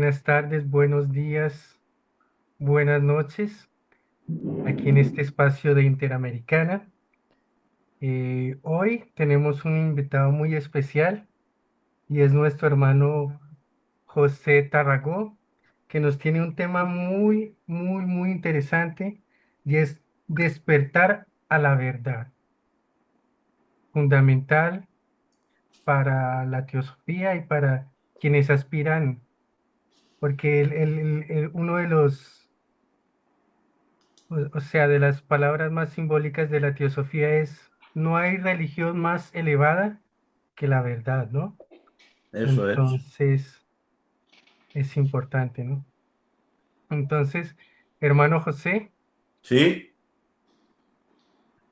buenas tardes, buenos días, buenas noches, aquí en este espacio de Interamericana. Hoy tenemos un invitado muy especial y es nuestro hermano José Tarragó, que nos tiene un tema muy interesante y es despertar a la verdad, fundamental para la teosofía y para quienes aspiran, porque uno de los o sea, de las palabras más simbólicas de la teosofía es, no hay religión más elevada que la verdad, ¿no? Eso es. Entonces, es importante, ¿no? Entonces, hermano José, Sí,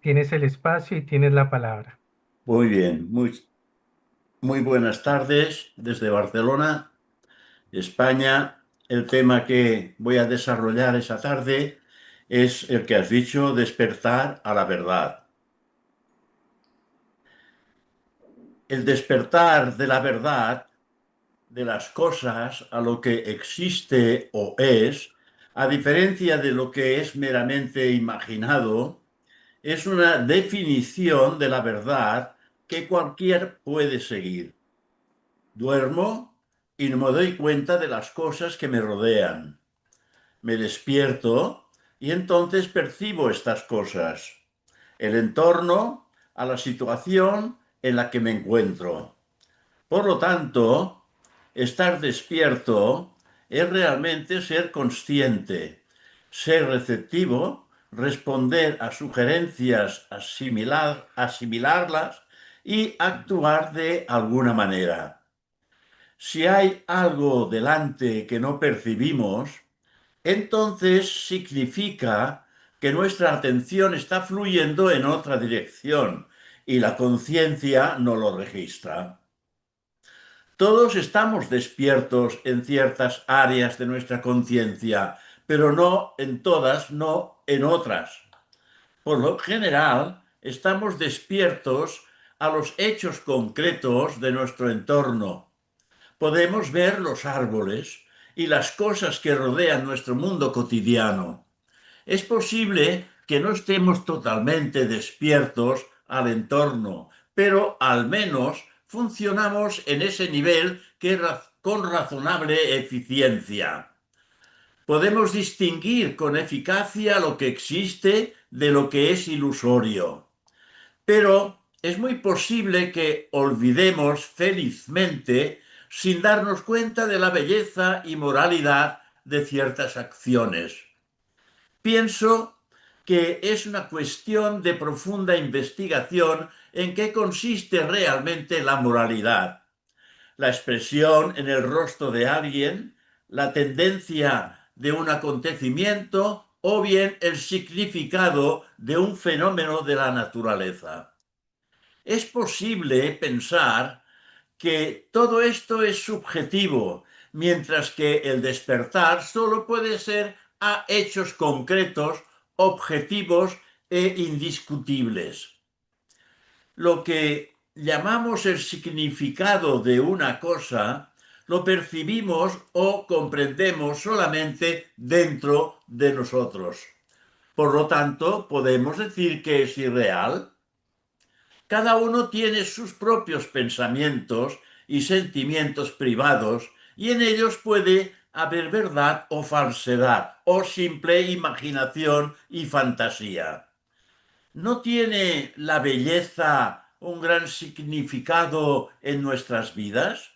tienes el espacio y tienes la palabra. muy bien. Muy buenas tardes desde Barcelona, España. El tema que voy a desarrollar esa tarde es el que has dicho, despertar a la verdad. El despertar de la verdad de las cosas a lo que existe o es, a diferencia de lo que es meramente imaginado, es una definición de la verdad que cualquier puede seguir. Duermo y no me doy cuenta de las cosas que me rodean. Me despierto y entonces percibo estas cosas, el entorno, a la situación en la que me encuentro. Por lo tanto, estar despierto es realmente ser consciente, ser receptivo, responder a sugerencias, asimilarlas y actuar de alguna manera. Si hay algo delante que no percibimos, entonces significa que nuestra atención está fluyendo en otra dirección y la conciencia no lo registra. Todos estamos despiertos en ciertas áreas de nuestra conciencia, pero no en todas, no en otras. Por lo general, estamos despiertos a los hechos concretos de nuestro entorno. Podemos ver los árboles y las cosas que rodean nuestro mundo cotidiano. Es posible que no estemos totalmente despiertos al entorno, pero al menos funcionamos en ese nivel con razonable eficiencia. Podemos distinguir con eficacia lo que existe de lo que es ilusorio. Pero es muy posible que olvidemos felizmente sin darnos cuenta de la belleza y moralidad de ciertas acciones. Pienso que es una cuestión de profunda investigación en qué consiste realmente la moralidad. La expresión en el rostro de alguien, la tendencia de un acontecimiento o bien el significado de un fenómeno de la naturaleza. Es posible pensar que todo esto es subjetivo, mientras que el despertar solo puede ser a hechos concretos, objetivos e indiscutibles. Lo que llamamos el significado de una cosa lo percibimos o comprendemos solamente dentro de nosotros. Por lo tanto, podemos decir que es irreal. Cada uno tiene sus propios pensamientos y sentimientos privados y en ellos puede haber verdad o falsedad o simple imaginación y fantasía. ¿No tiene la belleza un gran significado en nuestras vidas?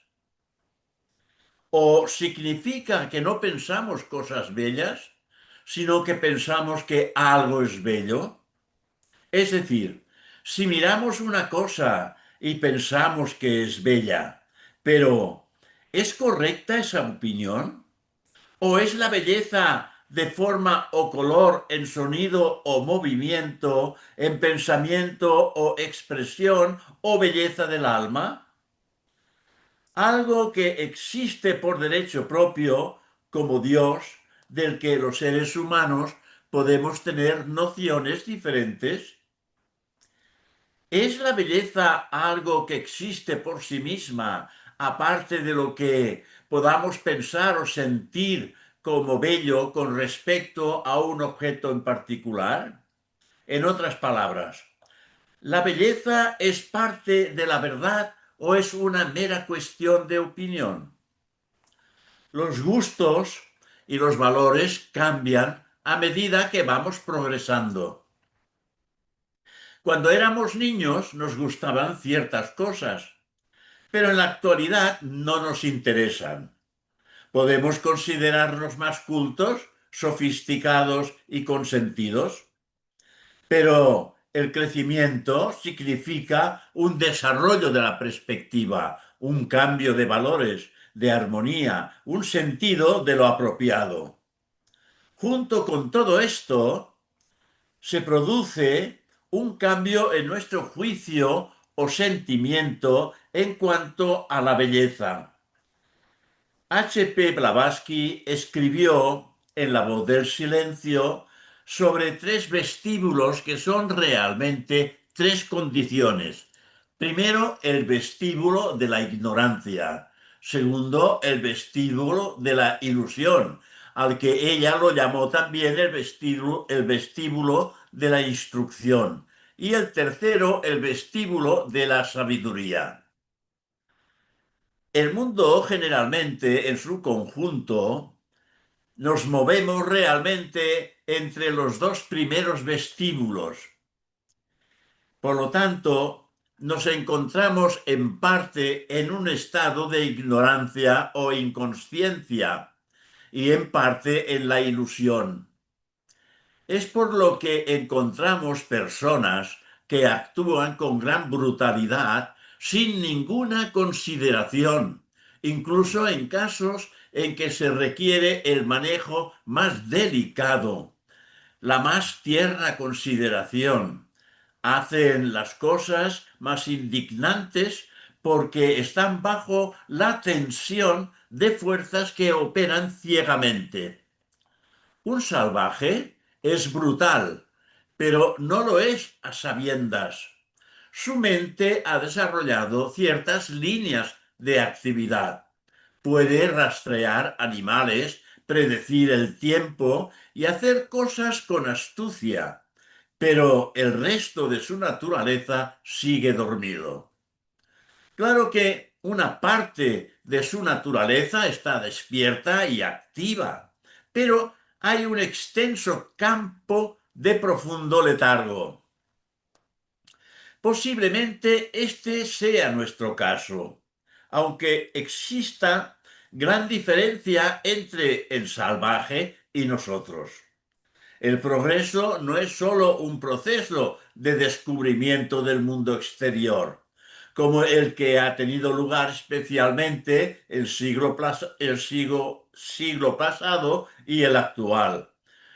¿O significa que no pensamos cosas bellas, sino que pensamos que algo es bello? Es decir, si miramos una cosa y pensamos que es bella, pero ¿es correcta esa opinión? ¿O es la belleza de forma o color, en sonido o movimiento, en pensamiento o expresión o belleza del alma? Algo que existe por derecho propio, como Dios, del que los seres humanos podemos tener nociones diferentes. ¿Es la belleza algo que existe por sí misma, aparte de lo que podamos pensar o sentir como bello con respecto a un objeto en particular? En otras palabras, ¿la belleza es parte de la verdad o es una mera cuestión de opinión? Los gustos y los valores cambian a medida que vamos progresando. Cuando éramos niños nos gustaban ciertas cosas, pero en la actualidad no nos interesan. Podemos considerarnos más cultos, sofisticados y consentidos, pero el crecimiento significa un desarrollo de la perspectiva, un cambio de valores, de armonía, un sentido de lo apropiado. Junto con todo esto, se produce un cambio en nuestro juicio o sentimiento en cuanto a la belleza. H. P. Blavatsky escribió en La voz del silencio sobre tres vestíbulos que son realmente tres condiciones. Primero, el vestíbulo de la ignorancia. Segundo, el vestíbulo de la ilusión, al que ella lo llamó también el vestíbulo de la instrucción. Y el tercero, el vestíbulo de la sabiduría. El mundo generalmente en su conjunto nos movemos realmente entre los dos primeros vestíbulos. Por lo tanto, nos encontramos en parte en un estado de ignorancia o inconsciencia y en parte en la ilusión. Es por lo que encontramos personas que actúan con gran brutalidad sin ninguna consideración, incluso en casos en que se requiere el manejo más delicado, la más tierna consideración. Hacen las cosas más indignantes porque están bajo la tensión de fuerzas que operan ciegamente. Un salvaje es brutal, pero no lo es a sabiendas. Su mente ha desarrollado ciertas líneas de actividad. Puede rastrear animales, predecir el tiempo y hacer cosas con astucia, pero el resto de su naturaleza sigue dormido. Claro que una parte de su naturaleza está despierta y activa, pero hay un extenso campo de profundo letargo. Posiblemente este sea nuestro caso, aunque exista gran diferencia entre el salvaje y nosotros. El progreso no es sólo un proceso de descubrimiento del mundo exterior, como el que ha tenido lugar especialmente el siglo pasado y el actual,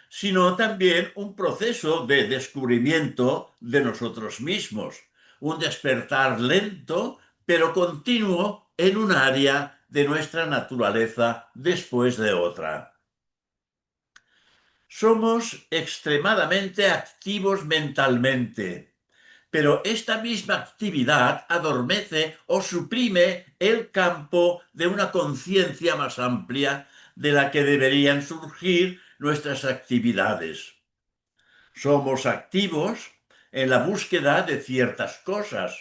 sino también un proceso de descubrimiento de nosotros mismos, un despertar lento pero continuo en un área de nuestra naturaleza después de otra. Somos extremadamente activos mentalmente, pero esta misma actividad adormece o suprime el campo de una conciencia más amplia de la que deberían surgir nuestras actividades. Somos activos en la búsqueda de ciertas cosas,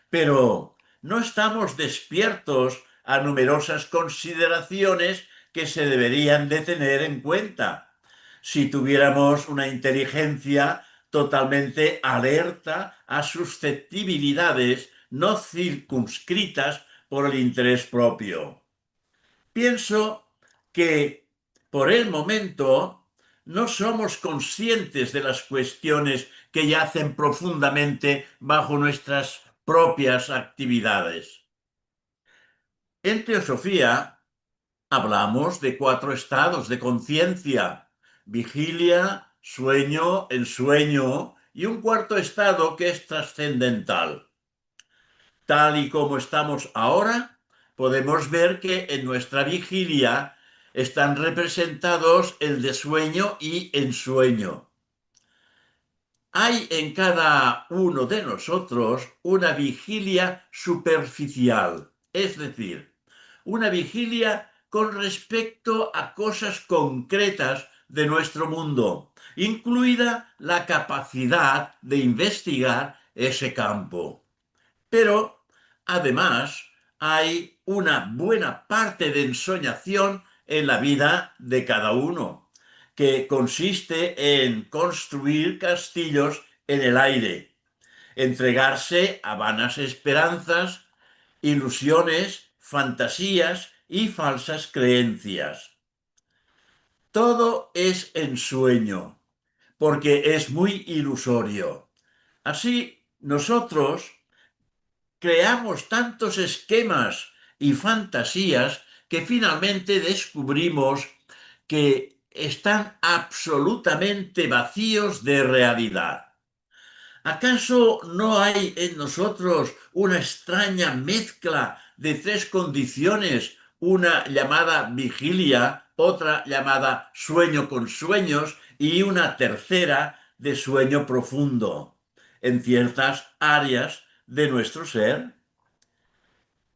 pero no estamos despiertos a numerosas consideraciones que se deberían de tener en cuenta. Si tuviéramos una inteligencia totalmente alerta a susceptibilidades no circunscritas por el interés propio. Pienso que por el momento no somos conscientes de las cuestiones que yacen profundamente bajo nuestras propias actividades. En teosofía hablamos de 4 estados de conciencia: vigilia, sueño, ensueño y un cuarto estado que es trascendental. Tal y como estamos ahora, podemos ver que en nuestra vigilia están representados el de sueño y ensueño. Hay en cada uno de nosotros una vigilia superficial, es decir, una vigilia con respecto a cosas concretas de nuestro mundo, incluida la capacidad de investigar ese campo. Pero, además, hay una buena parte de ensoñación en la vida de cada uno, que consiste en construir castillos en el aire, entregarse a vanas esperanzas, ilusiones, fantasías y falsas creencias. Todo es ensueño, porque es muy ilusorio. Así, nosotros creamos tantos esquemas y fantasías que finalmente descubrimos que están absolutamente vacíos de realidad. ¿Acaso no hay en nosotros una extraña mezcla de tres condiciones, una llamada vigilia, otra llamada sueño con sueños y una tercera de sueño profundo en ciertas áreas de nuestro ser?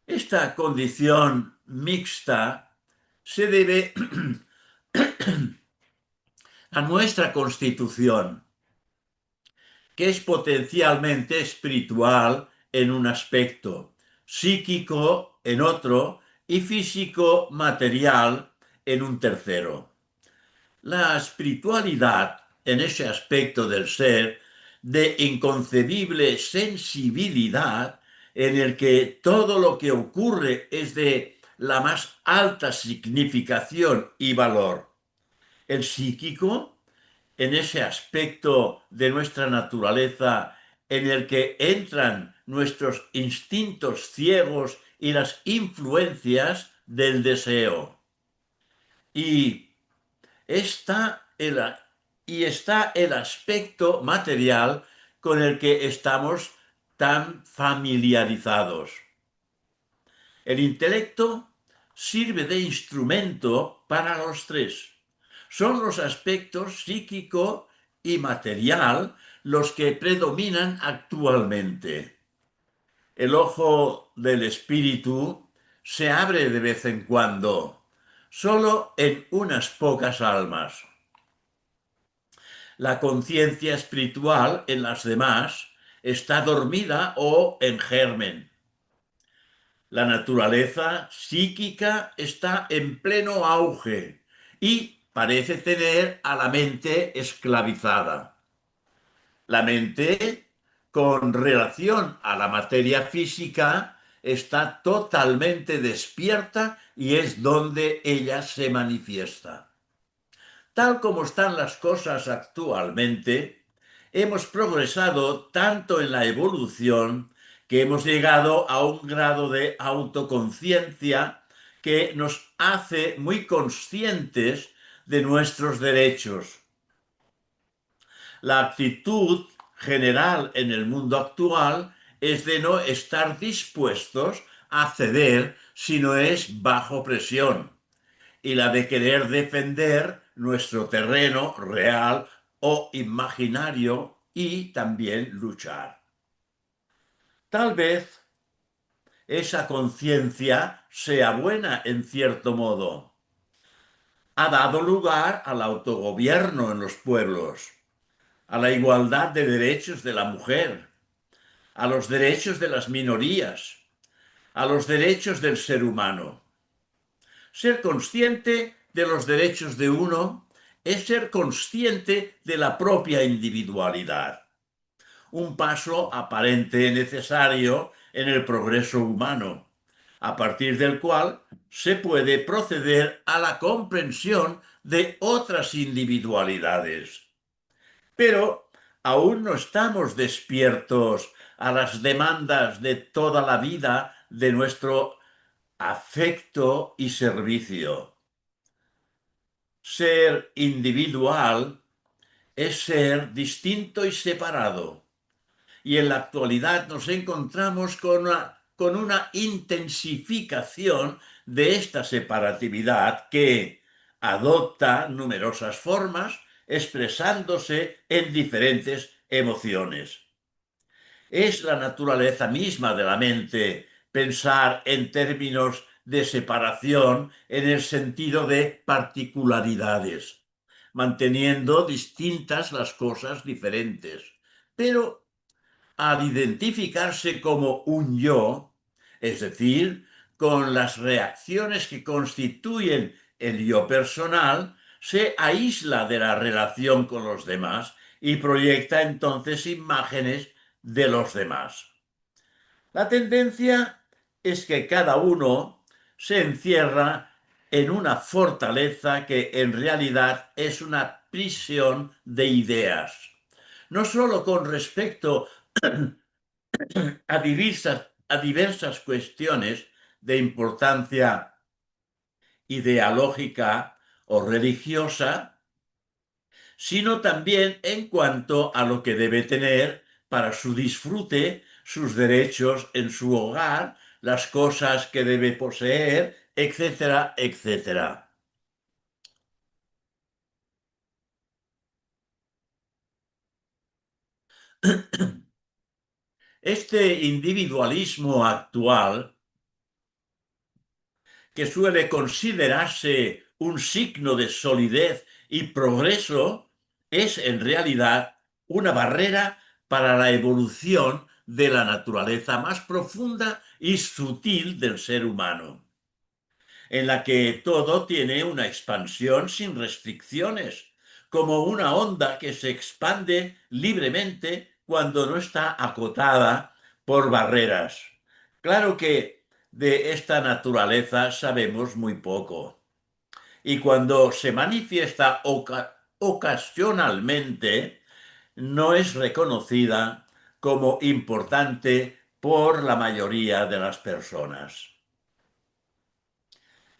Esta condición mixta se debe a nuestra constitución, que es potencialmente espiritual en un aspecto, psíquico en otro y físico material en un tercero. La espiritualidad en ese aspecto del ser de inconcebible sensibilidad en el que todo lo que ocurre es de la más alta significación y valor. El psíquico en ese aspecto de nuestra naturaleza en el que entran nuestros instintos ciegos y las influencias del deseo. Y está el, está el aspecto material con el que estamos tan familiarizados. El intelecto sirve de instrumento para los tres. Son los aspectos psíquico y material los que predominan actualmente. El ojo del espíritu se abre de vez en cuando, solo en unas pocas almas. La conciencia espiritual en las demás está dormida o en germen. La naturaleza psíquica está en pleno auge y parece tener a la mente esclavizada. La mente, con relación a la materia física, está totalmente despierta y es donde ella se manifiesta. Tal como están las cosas actualmente, hemos progresado tanto en la evolución que hemos llegado a un grado de autoconciencia que nos hace muy conscientes de nuestros derechos. La actitud general en el mundo actual es de no estar dispuestos a ceder si no es bajo presión, y la de querer defender nuestro terreno real o imaginario y también luchar. Tal vez esa conciencia sea buena en cierto modo. Ha dado lugar al autogobierno en los pueblos, a la igualdad de derechos de la mujer, a los derechos de las minorías, a los derechos del ser humano. Ser consciente de los derechos de uno es ser consciente de la propia individualidad, un paso aparente necesario en el progreso humano, a partir del cual se puede proceder a la comprensión de otras individualidades. Pero aún no estamos despiertos a las demandas de toda la vida de nuestro afecto y servicio. Ser individual es ser distinto y separado. Y en la actualidad nos encontramos con una intensificación de esta separatividad que adopta numerosas formas expresándose en diferentes emociones. Es la naturaleza misma de la mente pensar en términos de separación en el sentido de particularidades, manteniendo distintas las cosas diferentes. Pero al identificarse como un yo, es decir, con las reacciones que constituyen el yo personal, se aísla de la relación con los demás y proyecta entonces imágenes de los demás. La tendencia es que cada uno se encierra en una fortaleza que en realidad es una prisión de ideas, no sólo con respecto a diversas cuestiones de importancia ideológica o religiosa, sino también en cuanto a lo que debe tener para su disfrute, sus derechos en su hogar, las cosas que debe poseer, etcétera, etcétera. Este individualismo actual, que suele considerarse un signo de solidez y progreso, es en realidad una barrera para la evolución de la naturaleza más profunda y sutil del ser humano, en la que todo tiene una expansión sin restricciones, como una onda que se expande libremente cuando no está acotada por barreras. Claro que de esta naturaleza sabemos muy poco. Y cuando se manifiesta ocasionalmente, no es reconocida como importante por la mayoría de las personas.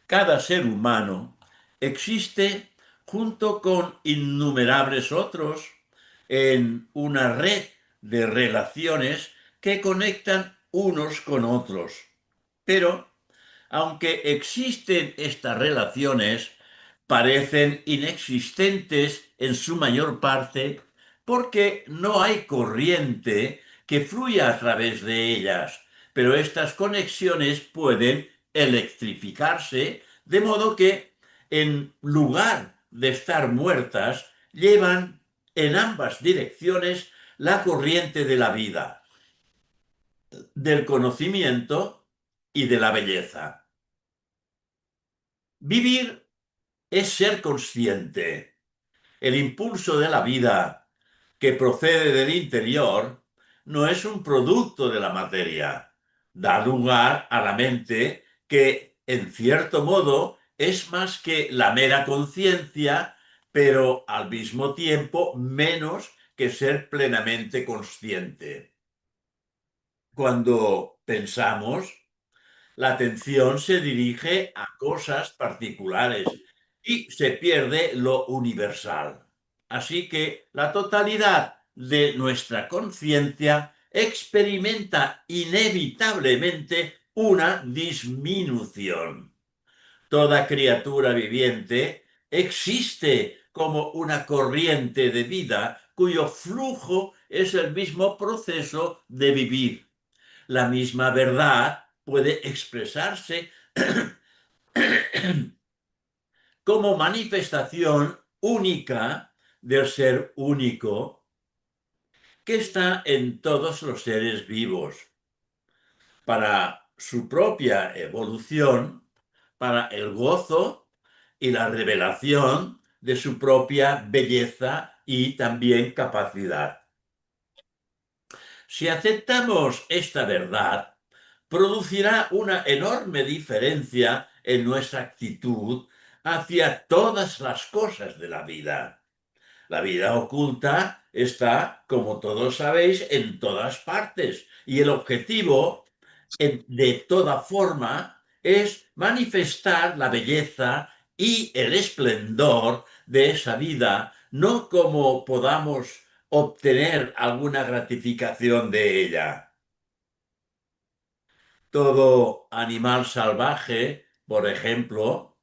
Cada ser humano existe junto con innumerables otros en una red de relaciones que conectan unos con otros. Pero, aunque existen estas relaciones, parecen inexistentes en su mayor parte porque no hay corriente que fluya a través de ellas, pero estas conexiones pueden electrificarse, de modo que en lugar de estar muertas, llevan en ambas direcciones la corriente de la vida, del conocimiento y de la belleza. Vivir es ser consciente. El impulso de la vida que procede del interior no es un producto de la materia. Da lugar a la mente que, en cierto modo, es más que la mera conciencia, pero al mismo tiempo menos que ser plenamente consciente. Cuando pensamos, la atención se dirige a cosas particulares y se pierde lo universal. Así que la totalidad de nuestra conciencia experimenta inevitablemente una disminución. Toda criatura viviente existe como una corriente de vida cuyo flujo es el mismo proceso de vivir. La misma verdad puede expresarse como manifestación única del ser único que está en todos los seres vivos, para su propia evolución, para el gozo y la revelación de su propia belleza y también capacidad. Si aceptamos esta verdad, producirá una enorme diferencia en nuestra actitud hacia todas las cosas de la vida. La vida oculta está, como todos sabéis, en todas partes y el objetivo, de toda forma, es manifestar la belleza y el esplendor de esa vida, no como podamos obtener alguna gratificación de ella. Todo animal salvaje, por ejemplo,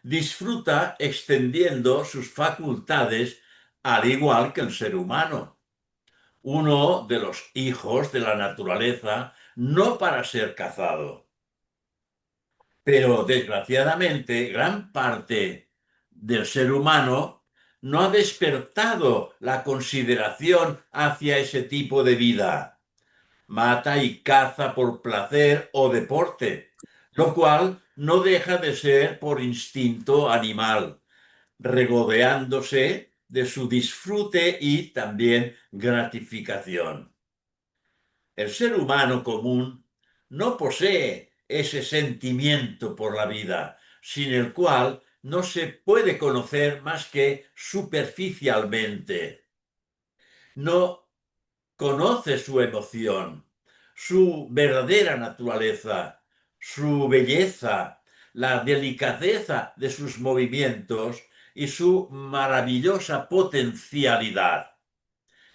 disfruta extendiendo sus facultades al igual que el ser humano, uno de los hijos de la naturaleza, no para ser cazado. Pero desgraciadamente, gran parte del ser humano no ha despertado la consideración hacia ese tipo de vida. Mata y caza por placer o deporte, lo cual no deja de ser por instinto animal, regodeándose de su disfrute y también gratificación. El ser humano común no posee ese sentimiento por la vida, sin el cual no se puede conocer más que superficialmente. No conoce su emoción, su verdadera naturaleza, su belleza, la delicadeza de sus movimientos y su maravillosa potencialidad.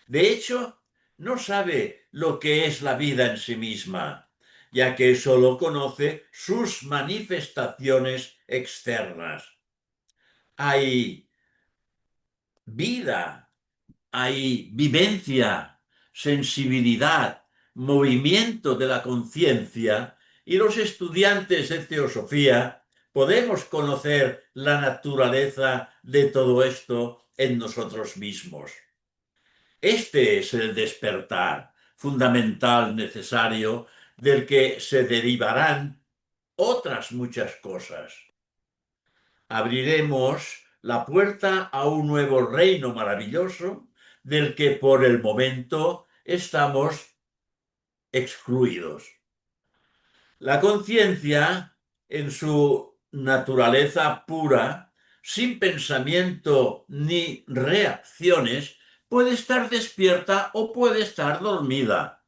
De hecho, no sabe lo que es la vida en sí misma, ya que solo conoce sus manifestaciones externas. Hay vida, hay vivencia, sensibilidad, movimiento de la conciencia, y los estudiantes de teosofía podemos conocer la naturaleza de todo esto en nosotros mismos. Este es el despertar fundamental necesario del que se derivarán otras muchas cosas. Abriremos la puerta a un nuevo reino maravilloso del que por el momento estamos excluidos. La conciencia, en su naturaleza pura, sin pensamiento ni reacciones, puede estar despierta o puede estar dormida,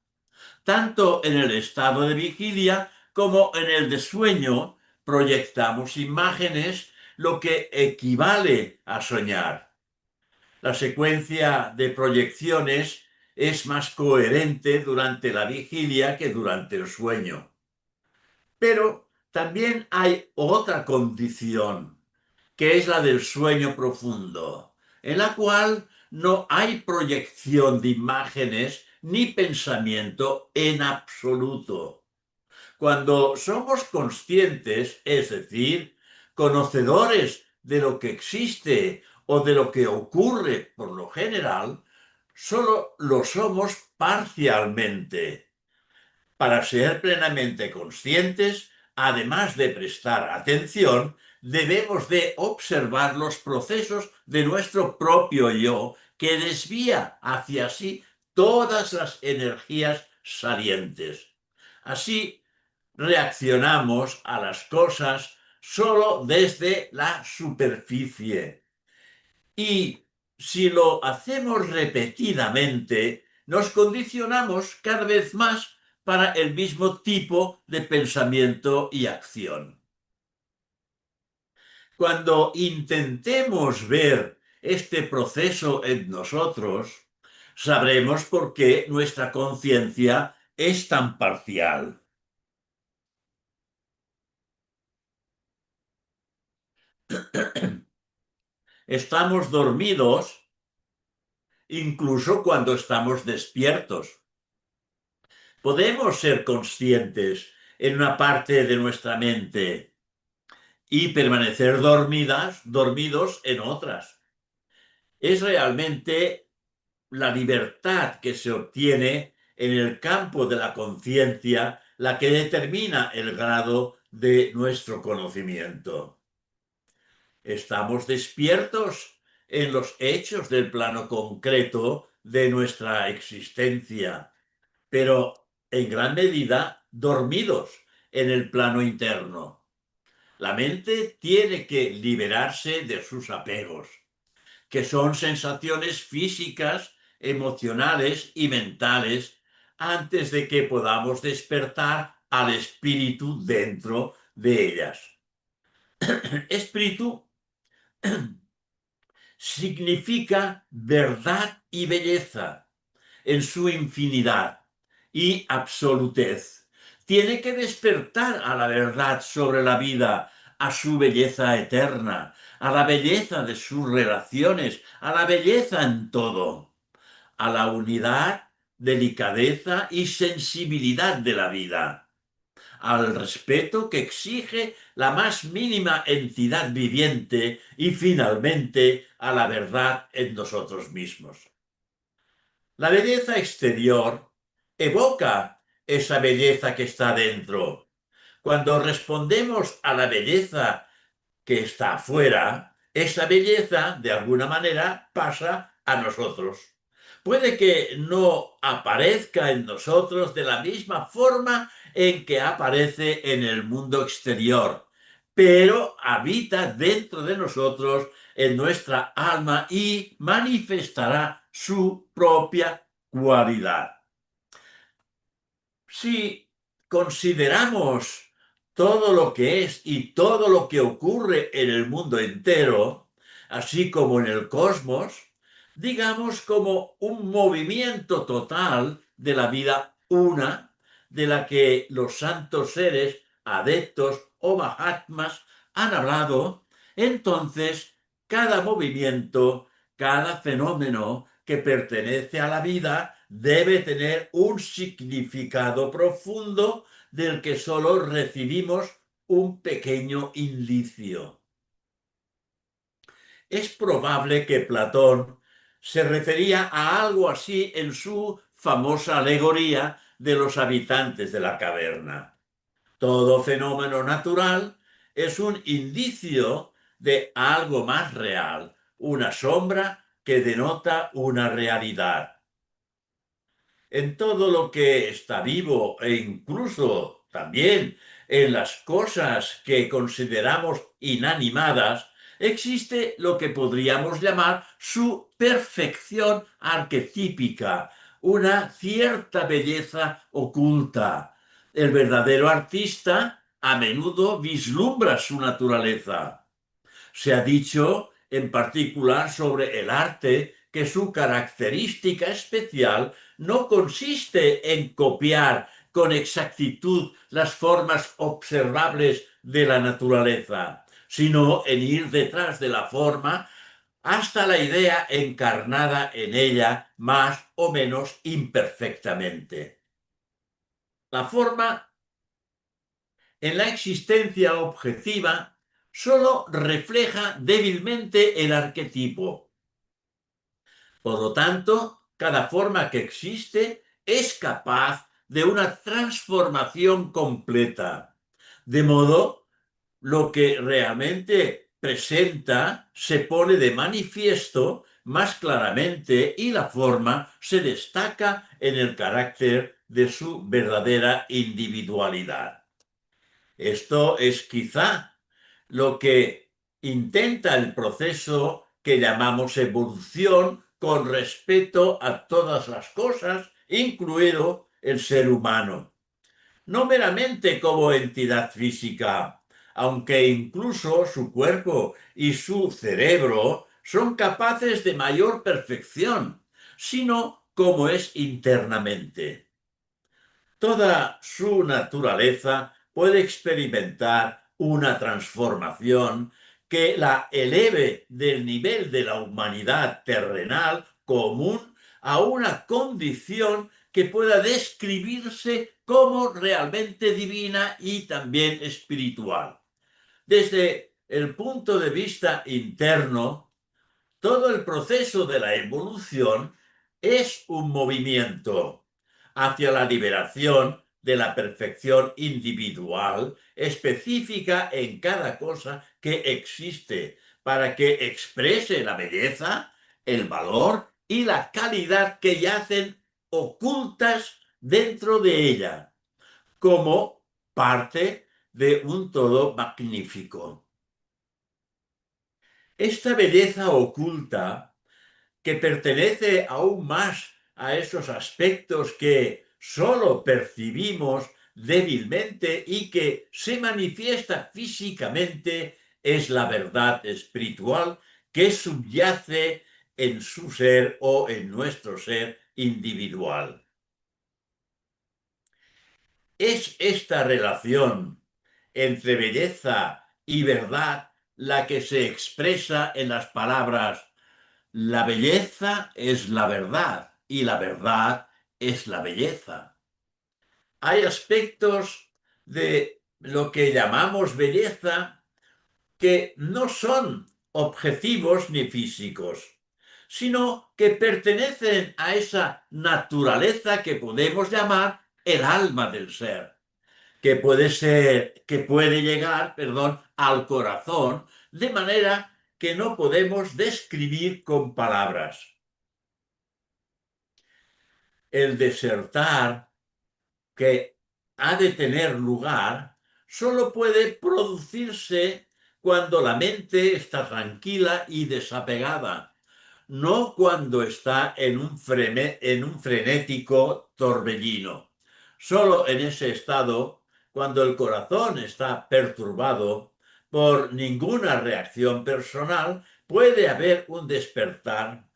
tanto en el estado de vigilia como en el de sueño. Proyectamos imágenes, lo que equivale a soñar. La secuencia de proyecciones es más coherente durante la vigilia que durante el sueño. Pero también hay otra condición, que es la del sueño profundo, en la cual no hay proyección de imágenes ni pensamiento en absoluto. Cuando somos conscientes, es decir, conocedores de lo que existe o de lo que ocurre por lo general, solo lo somos parcialmente. Para ser plenamente conscientes, además de prestar atención, debemos de observar los procesos de nuestro propio yo que desvía hacia sí todas las energías salientes. Así reaccionamos a las cosas solo desde la superficie. Y si lo hacemos repetidamente, nos condicionamos cada vez más para el mismo tipo de pensamiento y acción. Cuando intentemos ver este proceso en nosotros, sabremos por qué nuestra conciencia es tan parcial. Estamos dormidos incluso cuando estamos despiertos. Podemos ser conscientes en una parte de nuestra mente y permanecer dormidos en otras. Es realmente la libertad que se obtiene en el campo de la conciencia la que determina el grado de nuestro conocimiento. Estamos despiertos en los hechos del plano concreto de nuestra existencia, pero en gran medida dormidos en el plano interno. La mente tiene que liberarse de sus apegos, que son sensaciones físicas, emocionales y mentales, antes de que podamos despertar al espíritu dentro de ellas. Espíritu significa verdad y belleza en su infinidad y absolutez. Tiene que despertar a la verdad sobre la vida, a su belleza eterna, a la belleza de sus relaciones, a la belleza en todo, a la unidad, delicadeza y sensibilidad de la vida, al respeto que exige la más mínima entidad viviente y finalmente a la verdad en nosotros mismos. La belleza exterior evoca esa belleza que está dentro. Cuando respondemos a la belleza que está afuera, esa belleza, de alguna manera, pasa a nosotros. Puede que no aparezca en nosotros de la misma forma en que aparece en el mundo exterior, pero habita dentro de nosotros, en nuestra alma, y manifestará su propia cualidad. Si consideramos todo lo que es y todo lo que ocurre en el mundo entero, así como en el cosmos, digamos como un movimiento total de la vida una, de la que los santos seres, adeptos o mahatmas han hablado, entonces cada movimiento, cada fenómeno que pertenece a la vida debe tener un significado profundo del que solo recibimos un pequeño indicio. Es probable que Platón se refería a algo así en su famosa alegoría de los habitantes de la caverna. Todo fenómeno natural es un indicio de algo más real, una sombra que denota una realidad. En todo lo que está vivo e incluso también en las cosas que consideramos inanimadas, existe lo que podríamos llamar su perfección arquetípica, una cierta belleza oculta. El verdadero artista a menudo vislumbra su naturaleza. Se ha dicho en particular sobre el arte que su característica especial no consiste en copiar con exactitud las formas observables de la naturaleza, sino en ir detrás de la forma hasta la idea encarnada en ella más o menos imperfectamente. La forma en la existencia objetiva solo refleja débilmente el arquetipo. Por lo tanto, cada forma que existe es capaz de una transformación completa. De modo, lo que realmente presenta se pone de manifiesto más claramente y la forma se destaca en el carácter de su verdadera individualidad. Esto es quizá lo que intenta el proceso que llamamos evolución con respecto a todas las cosas, incluido el ser humano. No meramente como entidad física, aunque incluso su cuerpo y su cerebro son capaces de mayor perfección, sino como es internamente. Toda su naturaleza puede experimentar una transformación que la eleve del nivel de la humanidad terrenal común a una condición que pueda describirse como realmente divina y también espiritual. Desde el punto de vista interno, todo el proceso de la evolución es un movimiento hacia la liberación de la perfección individual específica en cada cosa que existe para que exprese la belleza, el valor y la calidad que yacen ocultas dentro de ella, como parte de un todo magnífico. Esta belleza oculta que pertenece aún más a esos aspectos que sólo percibimos débilmente y que se manifiesta físicamente, es la verdad espiritual que subyace en su ser o en nuestro ser individual. Es esta relación entre belleza y verdad la que se expresa en las palabras: la belleza es la verdad y la verdad es la belleza. Hay aspectos de lo que llamamos belleza, que no son objetivos ni físicos, sino que pertenecen a esa naturaleza que podemos llamar el alma del ser, que puede llegar, perdón, al corazón, de manera que no podemos describir con palabras. El desertar que ha de tener lugar solo puede producirse cuando la mente está tranquila y desapegada, no cuando está en un frenético torbellino. Solo en ese estado, cuando el corazón está perturbado por ninguna reacción personal, puede haber un despertar,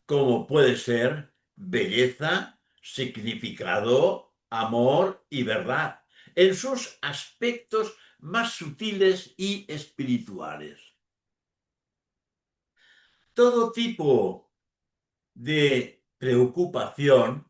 como puede ser belleza, significado, amor y verdad, en sus aspectos más sutiles y espirituales. Todo tipo de preocupación,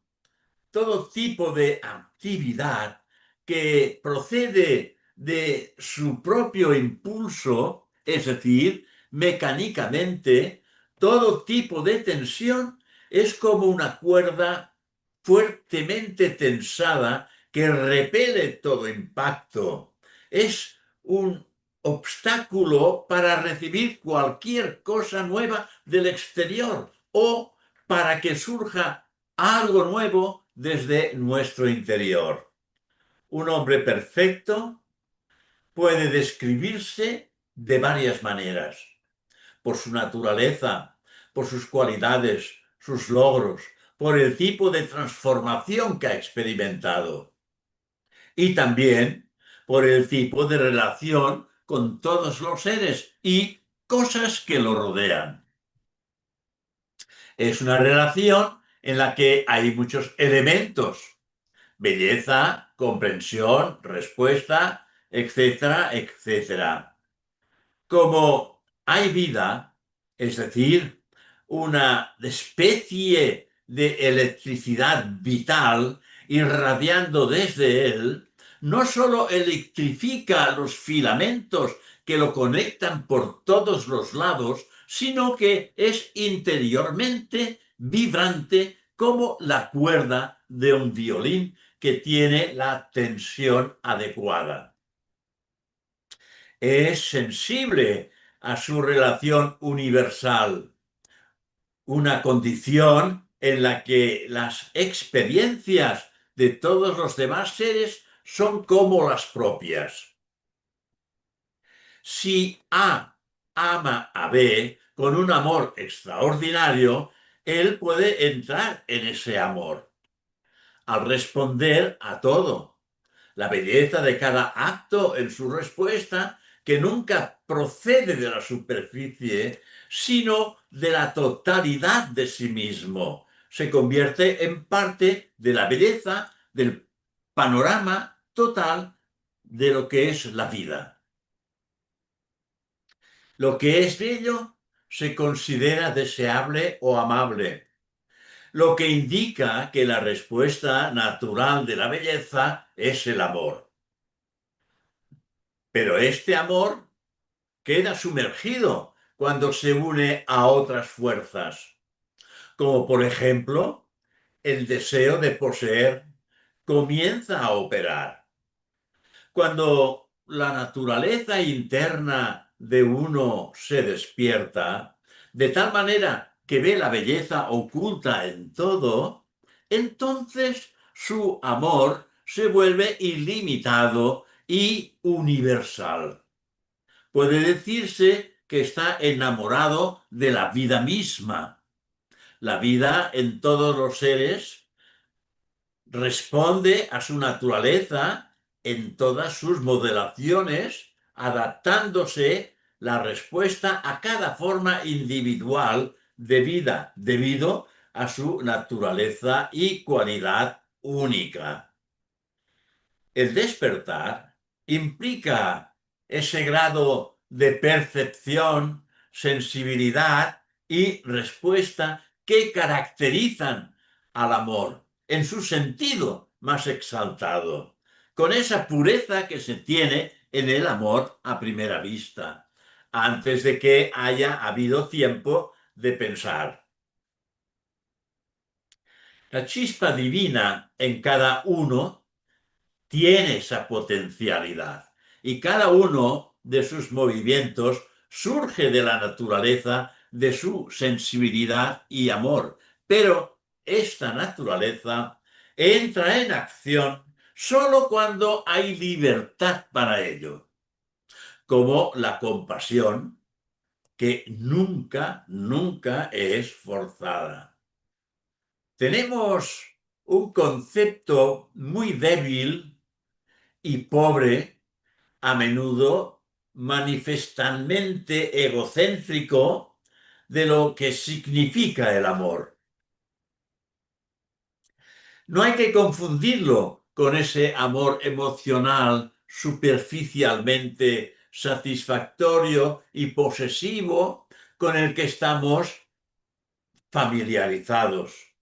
todo tipo de actividad que procede de su propio impulso, es decir, mecánicamente, todo tipo de tensión es como una cuerda fuertemente tensada que repele todo impacto. Es un obstáculo para recibir cualquier cosa nueva del exterior o para que surja algo nuevo desde nuestro interior. Un hombre perfecto puede describirse de varias maneras, por su naturaleza, por sus cualidades, sus logros, por el tipo de transformación que ha experimentado y también por el tipo de relación con todos los seres y cosas que lo rodean. Es una relación en la que hay muchos elementos: belleza, comprensión, respuesta, etcétera, etcétera. Como hay vida, es decir, una especie de electricidad vital irradiando desde él, no sólo electrifica los filamentos que lo conectan por todos los lados, sino que es interiormente vibrante como la cuerda de un violín que tiene la tensión adecuada. Es sensible a su relación universal, una condición en la que las experiencias de todos los demás seres son como las propias. Si A ama a B con un amor extraordinario, él puede entrar en ese amor al responder a todo. La belleza de cada acto en su respuesta, que nunca procede de la superficie, sino de la totalidad de sí mismo. Se convierte en parte de la belleza del panorama total de lo que es la vida. Lo que es bello se considera deseable o amable, lo que indica que la respuesta natural de la belleza es el amor. Pero este amor queda sumergido cuando se une a otras fuerzas, como por ejemplo el deseo de poseer comienza a operar. Cuando la naturaleza interna de uno se despierta, de tal manera que ve la belleza oculta en todo, entonces su amor se vuelve ilimitado y universal. Puede decirse que está enamorado de la vida misma. La vida en todos los seres responde a su naturaleza en todas sus modelaciones, adaptándose la respuesta a cada forma individual de vida debido a su naturaleza y cualidad única. El despertar implica ese grado de percepción, sensibilidad y respuesta que caracterizan al amor en su sentido más exaltado, con esa pureza que se tiene en el amor a primera vista, antes de que haya habido tiempo de pensar. La chispa divina en cada uno tiene esa potencialidad y cada uno de sus movimientos surge de la naturaleza de su sensibilidad y amor, pero esta naturaleza entra en acción solo cuando hay libertad para ello, como la compasión, que nunca, nunca es forzada. Tenemos un concepto muy débil y pobre, a menudo manifestamente egocéntrico, de lo que significa el amor. No hay que confundirlo con ese amor emocional superficialmente satisfactorio y posesivo con el que estamos familiarizados.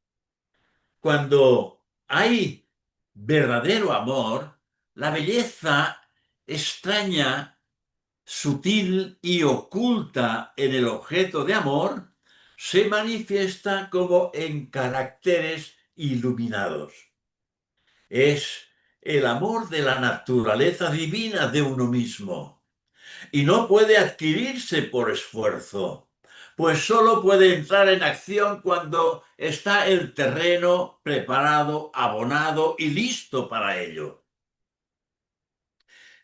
Cuando hay verdadero amor, la belleza extraña, sutil y oculta en el objeto de amor se manifiesta como en caracteres iluminados. Es el amor de la naturaleza divina de uno mismo y no puede adquirirse por esfuerzo, pues solo puede entrar en acción cuando está el terreno preparado, abonado y listo para ello.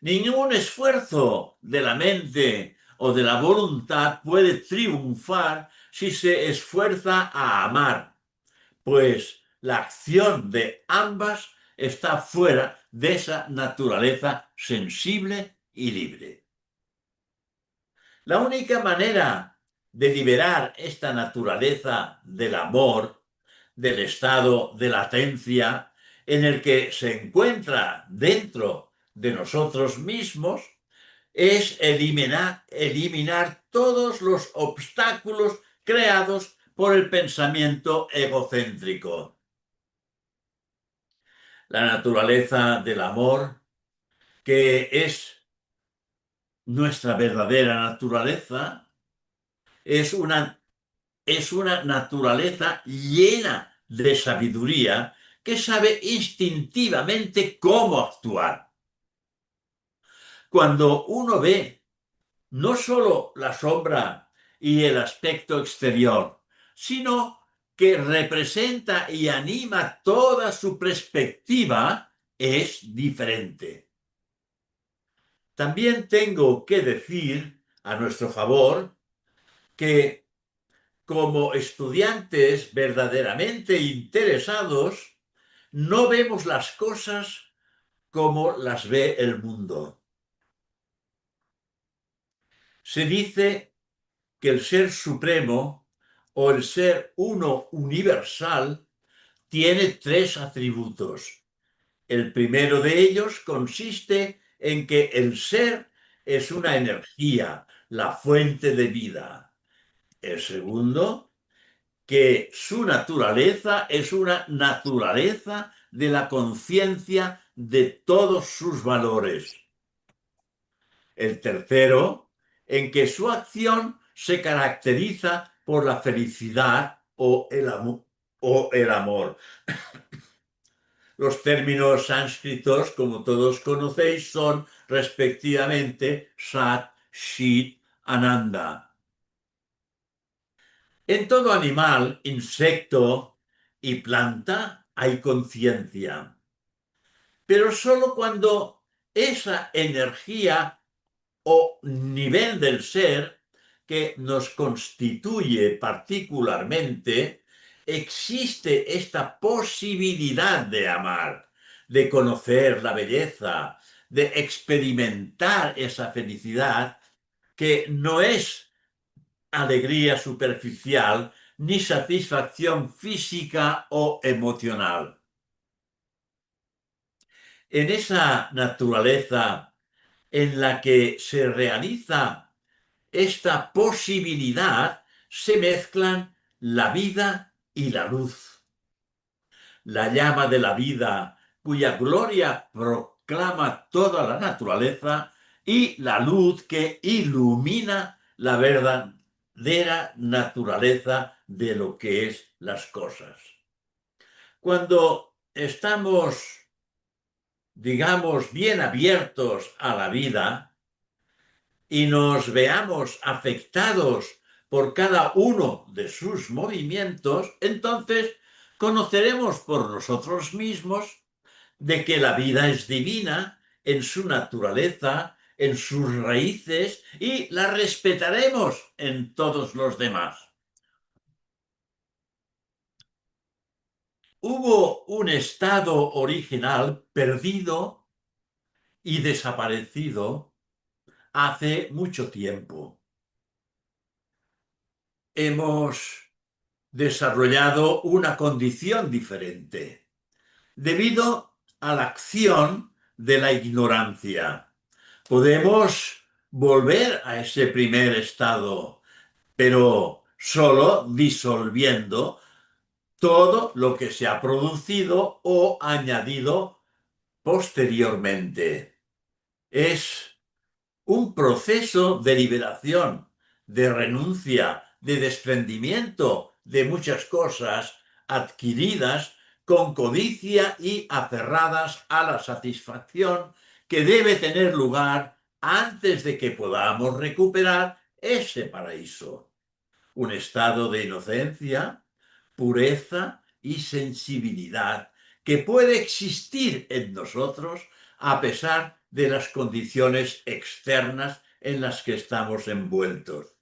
Ningún esfuerzo de la mente o de la voluntad puede triunfar si se esfuerza a amar, pues la acción de ambas está fuera de esa naturaleza sensible y libre. La única manera de liberar esta naturaleza del amor, del estado de latencia en el que se encuentra dentro de nosotros mismos, es eliminar todos los obstáculos creados por el pensamiento egocéntrico. La naturaleza del amor, que es nuestra verdadera naturaleza, es una naturaleza llena de sabiduría que sabe instintivamente cómo actuar. Cuando uno ve no solo la sombra y el aspecto exterior, sino que representa y anima toda su perspectiva, es diferente. También tengo que decir a nuestro favor que como estudiantes verdaderamente interesados, no vemos las cosas como las ve el mundo. Se dice que el ser supremo o el ser uno universal tiene tres atributos. El primero de ellos consiste en que el ser es una energía, la fuente de vida. El segundo, que su naturaleza es una naturaleza de la conciencia de todos sus valores. El tercero, en que su acción se caracteriza por la felicidad o el amor. Los términos sánscritos, como todos conocéis, son respectivamente Sat, Chit, Ananda. En todo animal, insecto y planta hay conciencia, pero solo cuando esa energía o nivel del ser que nos constituye particularmente, existe esta posibilidad de amar, de conocer la belleza, de experimentar esa felicidad que no es alegría superficial ni satisfacción física o emocional. En esa naturaleza en la que se realiza esta posibilidad, se mezclan la vida y la luz. La llama de la vida, cuya gloria clama toda la naturaleza y la luz que ilumina la verdadera naturaleza de lo que es las cosas. Cuando estamos, digamos, bien abiertos a la vida y nos veamos afectados por cada uno de sus movimientos, entonces conoceremos por nosotros mismos de que la vida es divina en su naturaleza, en sus raíces, y la respetaremos en todos los demás. Hubo un estado original perdido y desaparecido hace mucho tiempo. Hemos desarrollado una condición diferente debido a la acción de la ignorancia. Podemos volver a ese primer estado, pero solo disolviendo todo lo que se ha producido o añadido posteriormente. Es un proceso de liberación, de renuncia, de desprendimiento de muchas cosas adquiridas con codicia y aferradas a la satisfacción que debe tener lugar antes de que podamos recuperar ese paraíso, un estado de inocencia, pureza y sensibilidad que puede existir en nosotros a pesar de las condiciones externas en las que estamos envueltos.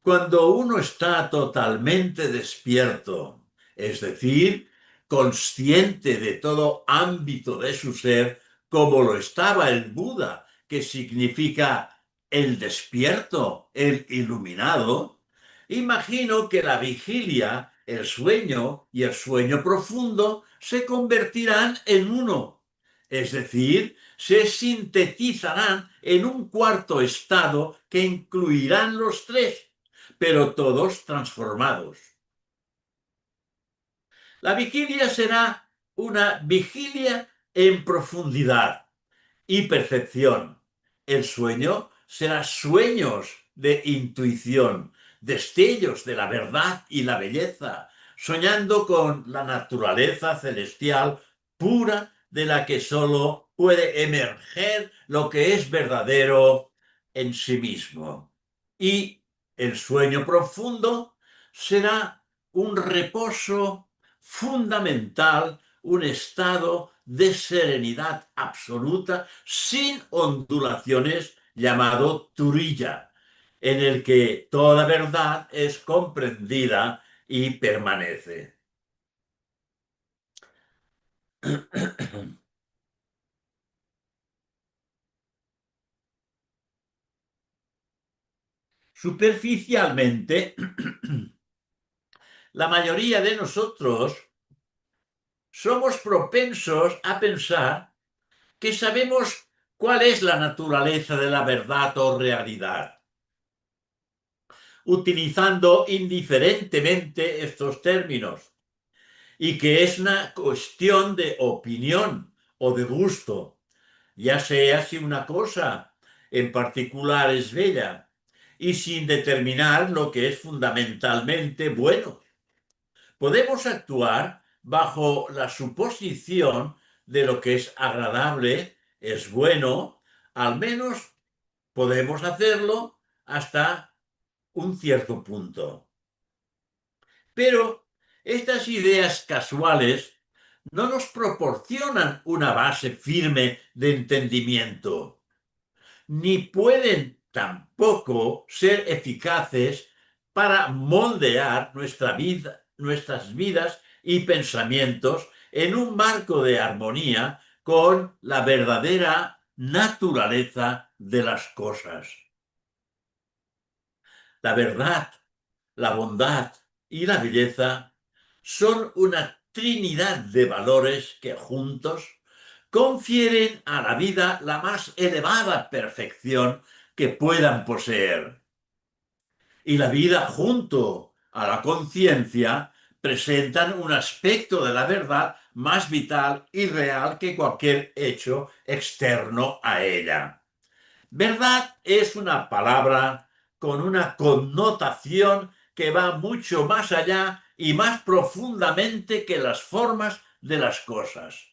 Cuando uno está totalmente despierto, es decir, consciente de todo ámbito de su ser, como lo estaba el Buda, que significa el despierto, el iluminado, imagino que la vigilia, el sueño y el sueño profundo se convertirán en uno, es decir, se sintetizarán en un cuarto estado que incluirán los tres, pero todos transformados. La vigilia será una vigilia en profundidad y percepción. El sueño será sueños de intuición, destellos de la verdad y la belleza, soñando con la naturaleza celestial pura de la que solo puede emerger lo que es verdadero en sí mismo. Y el sueño profundo será un reposo fundamental, un estado de serenidad absoluta sin ondulaciones llamado turilla, en el que toda verdad es comprendida y permanece. Superficialmente, la mayoría de nosotros somos propensos a pensar que sabemos cuál es la naturaleza de la verdad o realidad, utilizando indiferentemente estos términos, y que es una cuestión de opinión o de gusto, ya sea si una cosa en particular es bella y sin determinar lo que es fundamentalmente bueno. Podemos actuar bajo la suposición de lo que es agradable, es bueno, al menos podemos hacerlo hasta un cierto punto. Pero estas ideas casuales no nos proporcionan una base firme de entendimiento, ni pueden tampoco ser eficaces para moldear nuestra vida, nuestras vidas y pensamientos en un marco de armonía con la verdadera naturaleza de las cosas. La verdad, la bondad y la belleza son una trinidad de valores que juntos confieren a la vida la más elevada perfección que puedan poseer. Y la vida junto a la conciencia presentan un aspecto de la verdad más vital y real que cualquier hecho externo a ella. Verdad es una palabra con una connotación que va mucho más allá y más profundamente que las formas de las cosas.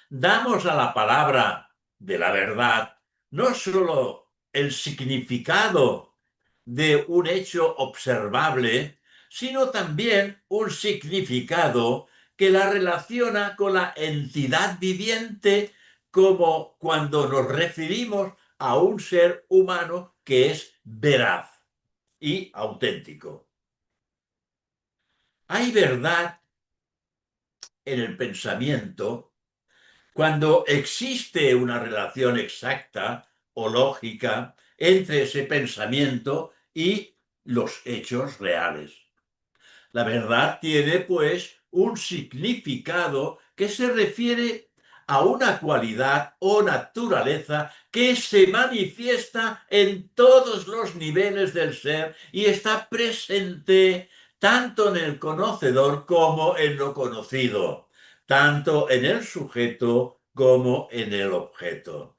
Damos a la palabra de la verdad no sólo el significado de un hecho observable, sino también un significado que la relaciona con la entidad viviente, como cuando nos referimos a un ser humano que es veraz y auténtico. Hay verdad en el pensamiento cuando existe una relación exacta o lógica entre ese pensamiento y los hechos reales. La verdad tiene, pues, un significado que se refiere a una cualidad o naturaleza que se manifiesta en todos los niveles del ser y está presente tanto en el conocedor como en lo conocido, tanto en el sujeto como en el objeto.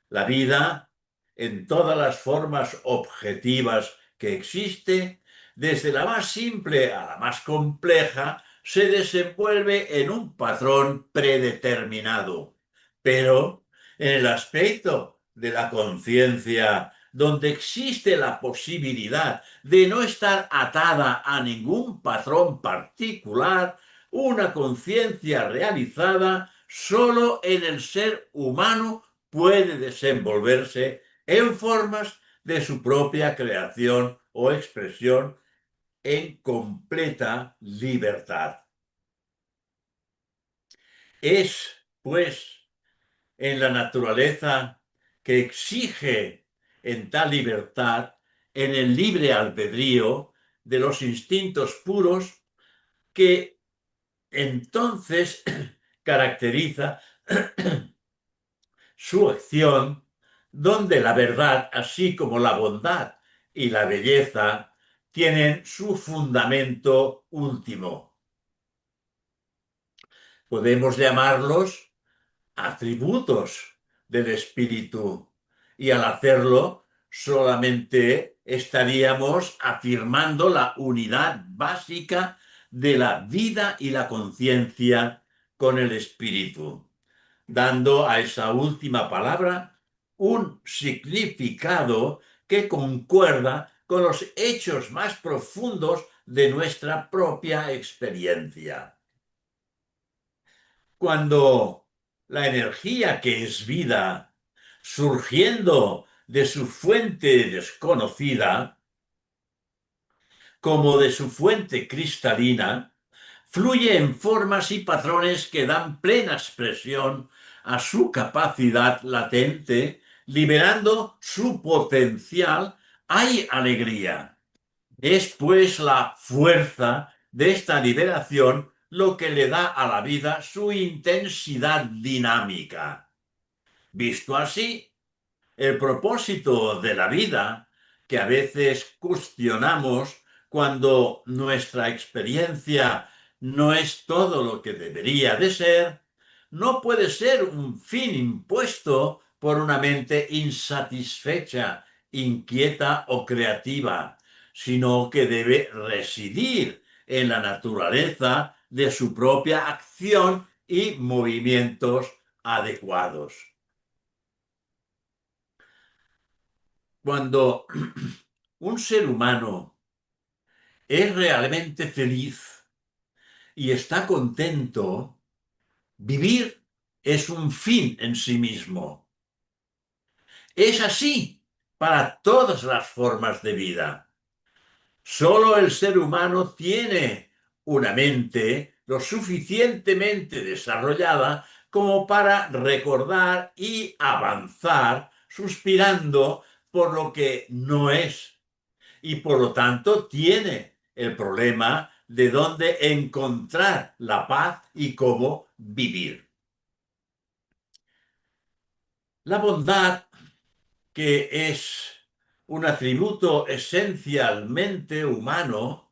La vida, en todas las formas objetivas que existe, desde la más simple a la más compleja, se desenvuelve en un patrón predeterminado. Pero en el aspecto de la conciencia, donde existe la posibilidad de no estar atada a ningún patrón particular, una conciencia realizada solo en el ser humano puede desenvolverse en formas de su propia creación o expresión en completa libertad. Es, pues, en la naturaleza que exige en tal libertad, en el libre albedrío de los instintos puros, que entonces caracteriza su acción, donde la verdad, así como la bondad y la belleza, tienen su fundamento último. Podemos llamarlos atributos del espíritu y al hacerlo solamente estaríamos afirmando la unidad básica de la vida y la conciencia con el espíritu, dando a esa última palabra un significado que concuerda con los hechos más profundos de nuestra propia experiencia. Cuando la energía que es vida, surgiendo de su fuente desconocida, como de su fuente cristalina, fluye en formas y patrones que dan plena expresión a su capacidad latente, liberando su potencial, hay alegría. Es pues la fuerza de esta liberación lo que le da a la vida su intensidad dinámica. Visto así, el propósito de la vida, que a veces cuestionamos cuando nuestra experiencia no es todo lo que debería de ser, no puede ser un fin impuesto por una mente insatisfecha, inquieta o creativa, sino que debe residir en la naturaleza de su propia acción y movimientos adecuados. Cuando un ser humano es realmente feliz y está contento, vivir es un fin en sí mismo. Es así para todas las formas de vida. Solo el ser humano tiene una mente lo suficientemente desarrollada como para recordar y avanzar suspirando por lo que no es, y por lo tanto tiene el problema de dónde encontrar la paz y cómo vivir. La bondad, que es un atributo esencialmente humano,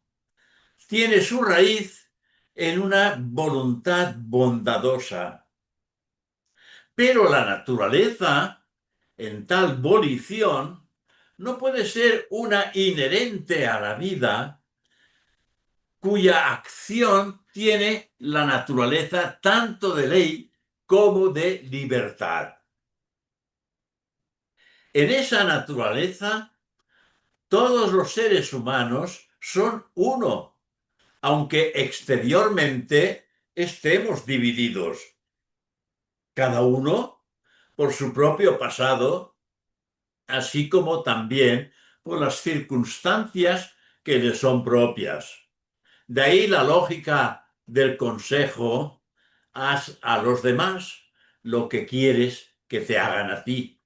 tiene su raíz en una voluntad bondadosa. Pero la naturaleza, en tal volición, no puede ser una inherente a la vida cuya acción tiene la naturaleza tanto de ley como de libertad. En esa naturaleza, todos los seres humanos son uno, aunque exteriormente estemos divididos, cada uno por su propio pasado, así como también por las circunstancias que le son propias. De ahí la lógica del consejo: haz a los demás lo que quieres que te hagan a ti.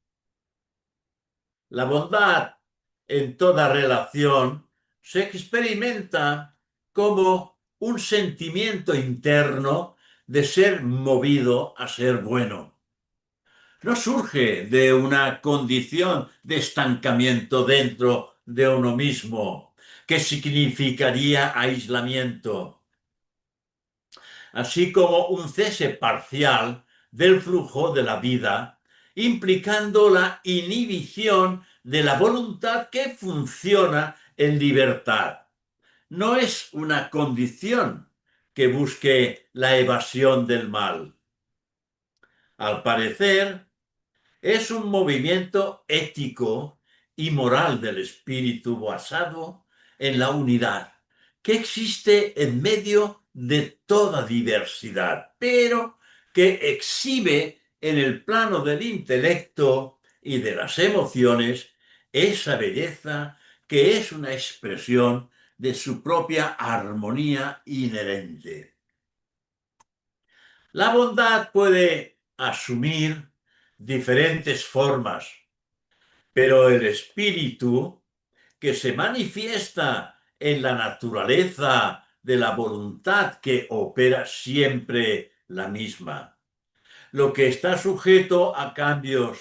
La bondad en toda relación se experimenta como un sentimiento interno de ser movido a ser bueno. No surge de una condición de estancamiento dentro de uno mismo, que significaría aislamiento, así como un cese parcial del flujo de la vida, implicando la inhibición de la voluntad que funciona en libertad. No es una condición que busque la evasión del mal. Al parecer, es un movimiento ético y moral del espíritu basado en la unidad, que existe en medio de toda diversidad, pero que exhibe en el plano del intelecto y de las emociones esa belleza que es una expresión de su propia armonía inherente. La bondad puede asumir diferentes formas, pero el espíritu que se manifiesta en la naturaleza de la voluntad que opera siempre la misma, lo que está sujeto a cambios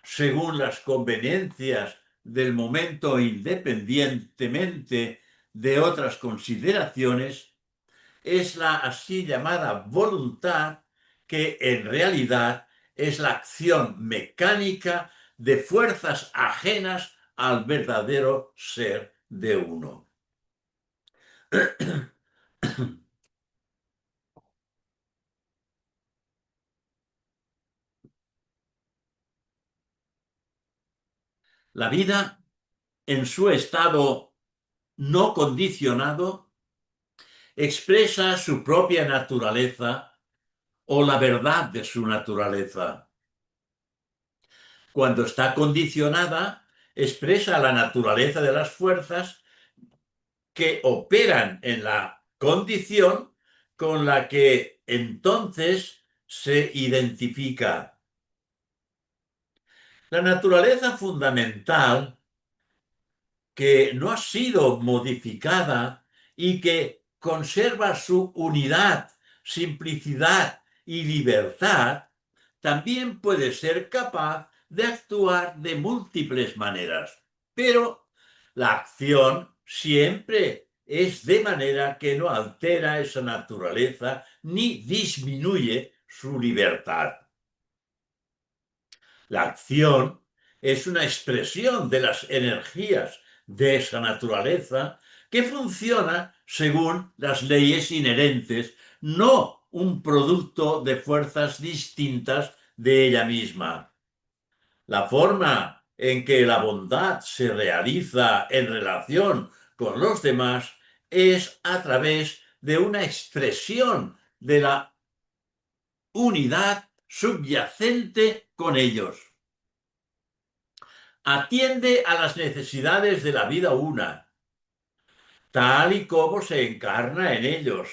según las conveniencias del momento independientemente de otras consideraciones, es la así llamada voluntad, que en realidad es la acción mecánica de fuerzas ajenas al verdadero ser de uno. La vida, en su estado no condicionado, expresa su propia naturaleza o la verdad de su naturaleza. Cuando está condicionada, expresa la naturaleza de las fuerzas que operan en la condición con la que entonces se identifica. La naturaleza fundamental, que no ha sido modificada y que conserva su unidad, simplicidad y libertad, también puede ser capaz de actuar de múltiples maneras, pero la acción siempre es de manera que no altera esa naturaleza ni disminuye su libertad. La acción es una expresión de las energías de esa naturaleza que funciona según las leyes inherentes, no un producto de fuerzas distintas de ella misma. La forma en que la bondad se realiza en relación con los demás es a través de una expresión de la unidad subyacente con ellos. Atiende a las necesidades de la vida una, tal y como se encarna en ellos,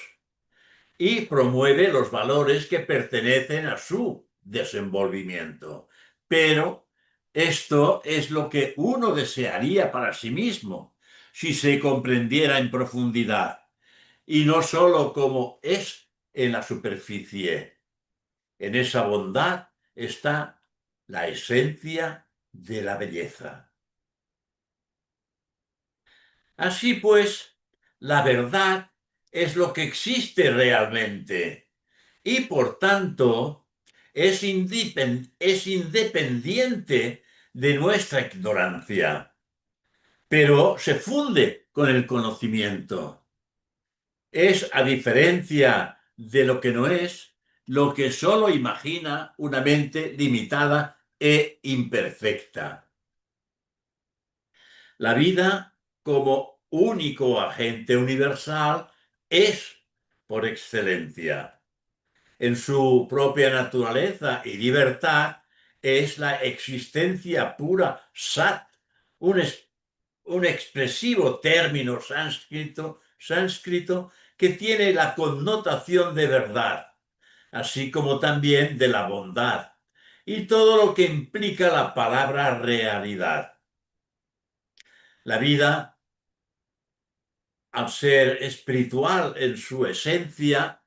y promueve los valores que pertenecen a su desenvolvimiento. Pero esto es lo que uno desearía para sí mismo, si se comprendiera en profundidad, y no sólo como es en la superficie. En esa bondad está la esencia de la belleza. Así pues, la verdad es lo que existe realmente y por tanto es independiente de nuestra ignorancia, pero se funde con el conocimiento. Es, a diferencia de lo que no es, lo que solo imagina una mente limitada e imperfecta. La vida, como único agente universal, es por excelencia. En su propia naturaleza y libertad es la existencia pura, sat, un, un expresivo término sánscrito que tiene la connotación de verdad, así como también de la bondad, y todo lo que implica la palabra realidad. La vida, al ser espiritual en su esencia,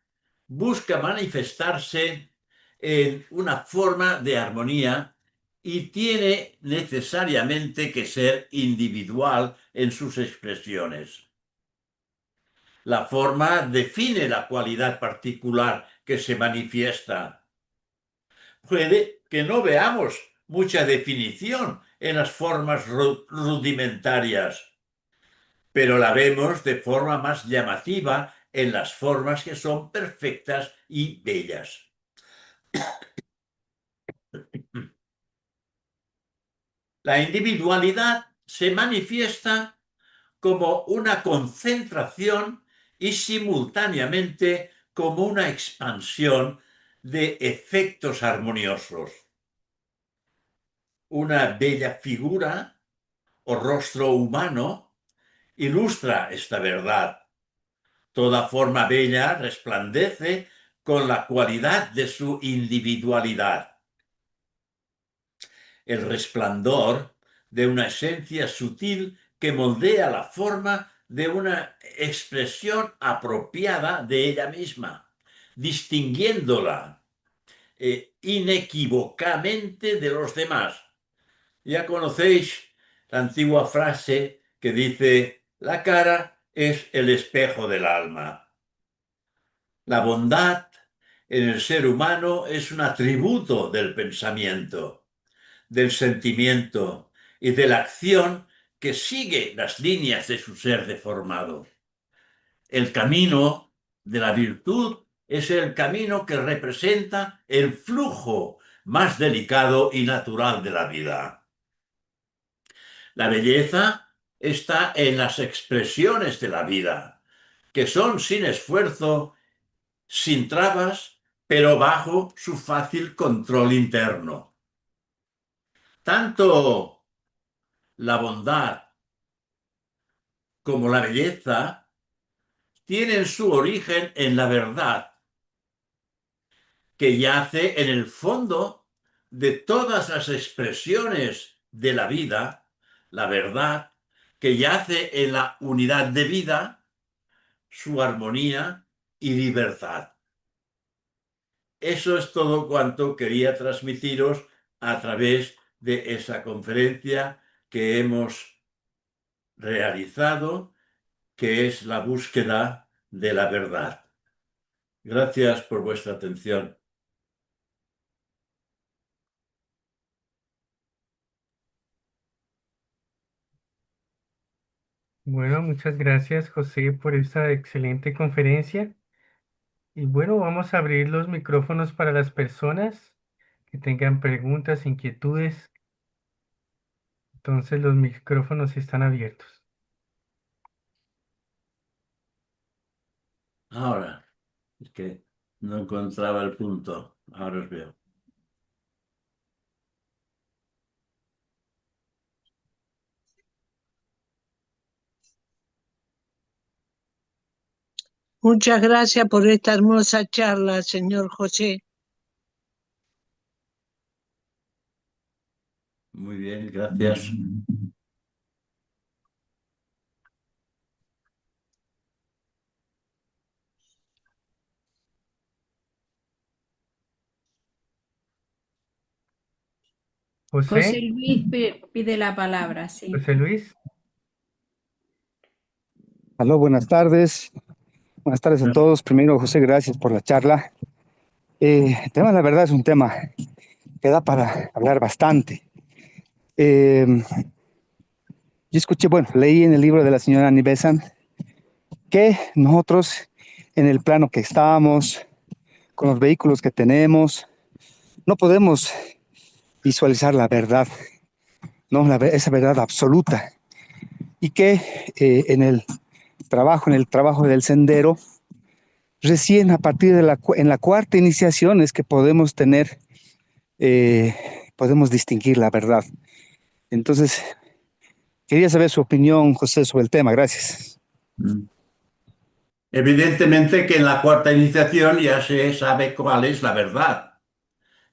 busca manifestarse en una forma de armonía y tiene necesariamente que ser individual en sus expresiones. La forma define la cualidad particular que se manifiesta. Puede que no veamos mucha definición en las formas rudimentarias, pero la vemos de forma más llamativa en las formas que son perfectas y bellas. La individualidad se manifiesta como una concentración y simultáneamente como una expansión de efectos armoniosos. Una bella figura o rostro humano ilustra esta verdad. Toda forma bella resplandece con la cualidad de su individualidad. El resplandor de una esencia sutil que moldea la forma de una expresión apropiada de ella misma, distinguiéndola inequívocamente de los demás. Ya conocéis la antigua frase que dice, la cara es el espejo del alma. La bondad en el ser humano es un atributo del pensamiento, del sentimiento y de la acción que sigue las líneas de su ser deformado. El camino de la virtud es el camino que representa el flujo más delicado y natural de la vida. La belleza está en las expresiones de la vida, que son sin esfuerzo, sin trabas, pero bajo su fácil control interno. Tanto la bondad como la belleza tienen su origen en la verdad, que yace en el fondo de todas las expresiones de la vida, la verdad, que yace en la unidad de vida, su armonía y libertad. Eso es todo cuanto quería transmitiros a través de esa conferencia que hemos realizado, que es la búsqueda de la verdad. Gracias por vuestra atención. Bueno, muchas gracias, José, por esta excelente conferencia. Y bueno, vamos a abrir los micrófonos para las personas que tengan preguntas, inquietudes. Entonces los micrófonos están abiertos. Ahora, es que no encontraba el punto. Ahora os veo. Muchas gracias por esta hermosa charla, señor José. Muy bien, gracias. José José, Luis pide la palabra, sí. José Luis, Aló, buenas tardes. Buenas tardes a todos. Primero, José, gracias por la charla. El tema, la verdad, es un tema que da para hablar bastante. Eh, yo escuché, bueno, leí en el libro de la señora Annie Besant que nosotros, en el plano que estamos, con los vehículos que tenemos, no podemos visualizar la verdad, ¿no? Esa verdad absoluta. Y que en el trabajo del sendero, recién a partir de en la cuarta iniciación es que podemos tener, podemos distinguir la verdad. Entonces, quería saber su opinión, José, sobre el tema. Gracias. Evidentemente que en la cuarta iniciación ya se sabe cuál es la verdad,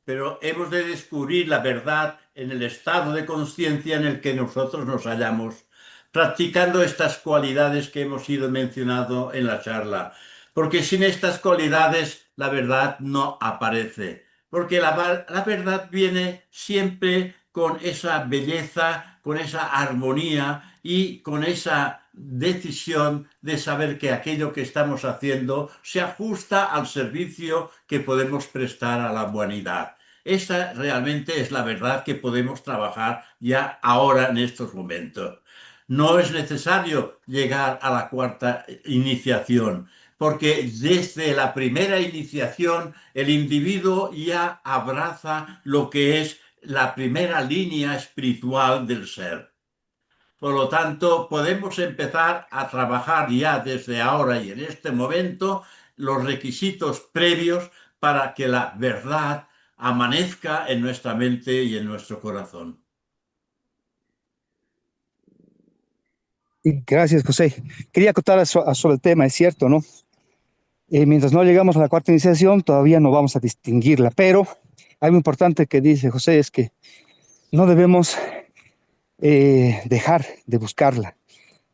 pero hemos de descubrir la verdad en el estado de conciencia en el que nosotros nos hallamos, practicando estas cualidades que hemos ido mencionando en la charla, porque sin estas cualidades la verdad no aparece, porque la verdad viene siempre con esa belleza, con esa armonía y con esa decisión de saber que aquello que estamos haciendo se ajusta al servicio que podemos prestar a la humanidad. Esa realmente es la verdad que podemos trabajar ya ahora en estos momentos. No es necesario llegar a la cuarta iniciación, porque desde la primera iniciación el individuo ya abraza lo que es la primera línea espiritual del ser. Por lo tanto, podemos empezar a trabajar ya desde ahora y en este momento los requisitos previos para que la verdad amanezca en nuestra mente y en nuestro corazón. Y gracias, José. Quería acotar sobre el tema, es cierto, ¿no? Mientras no llegamos a la cuarta iniciación, todavía no vamos a distinguirla, pero algo importante que dice José es que no debemos dejar de buscarla.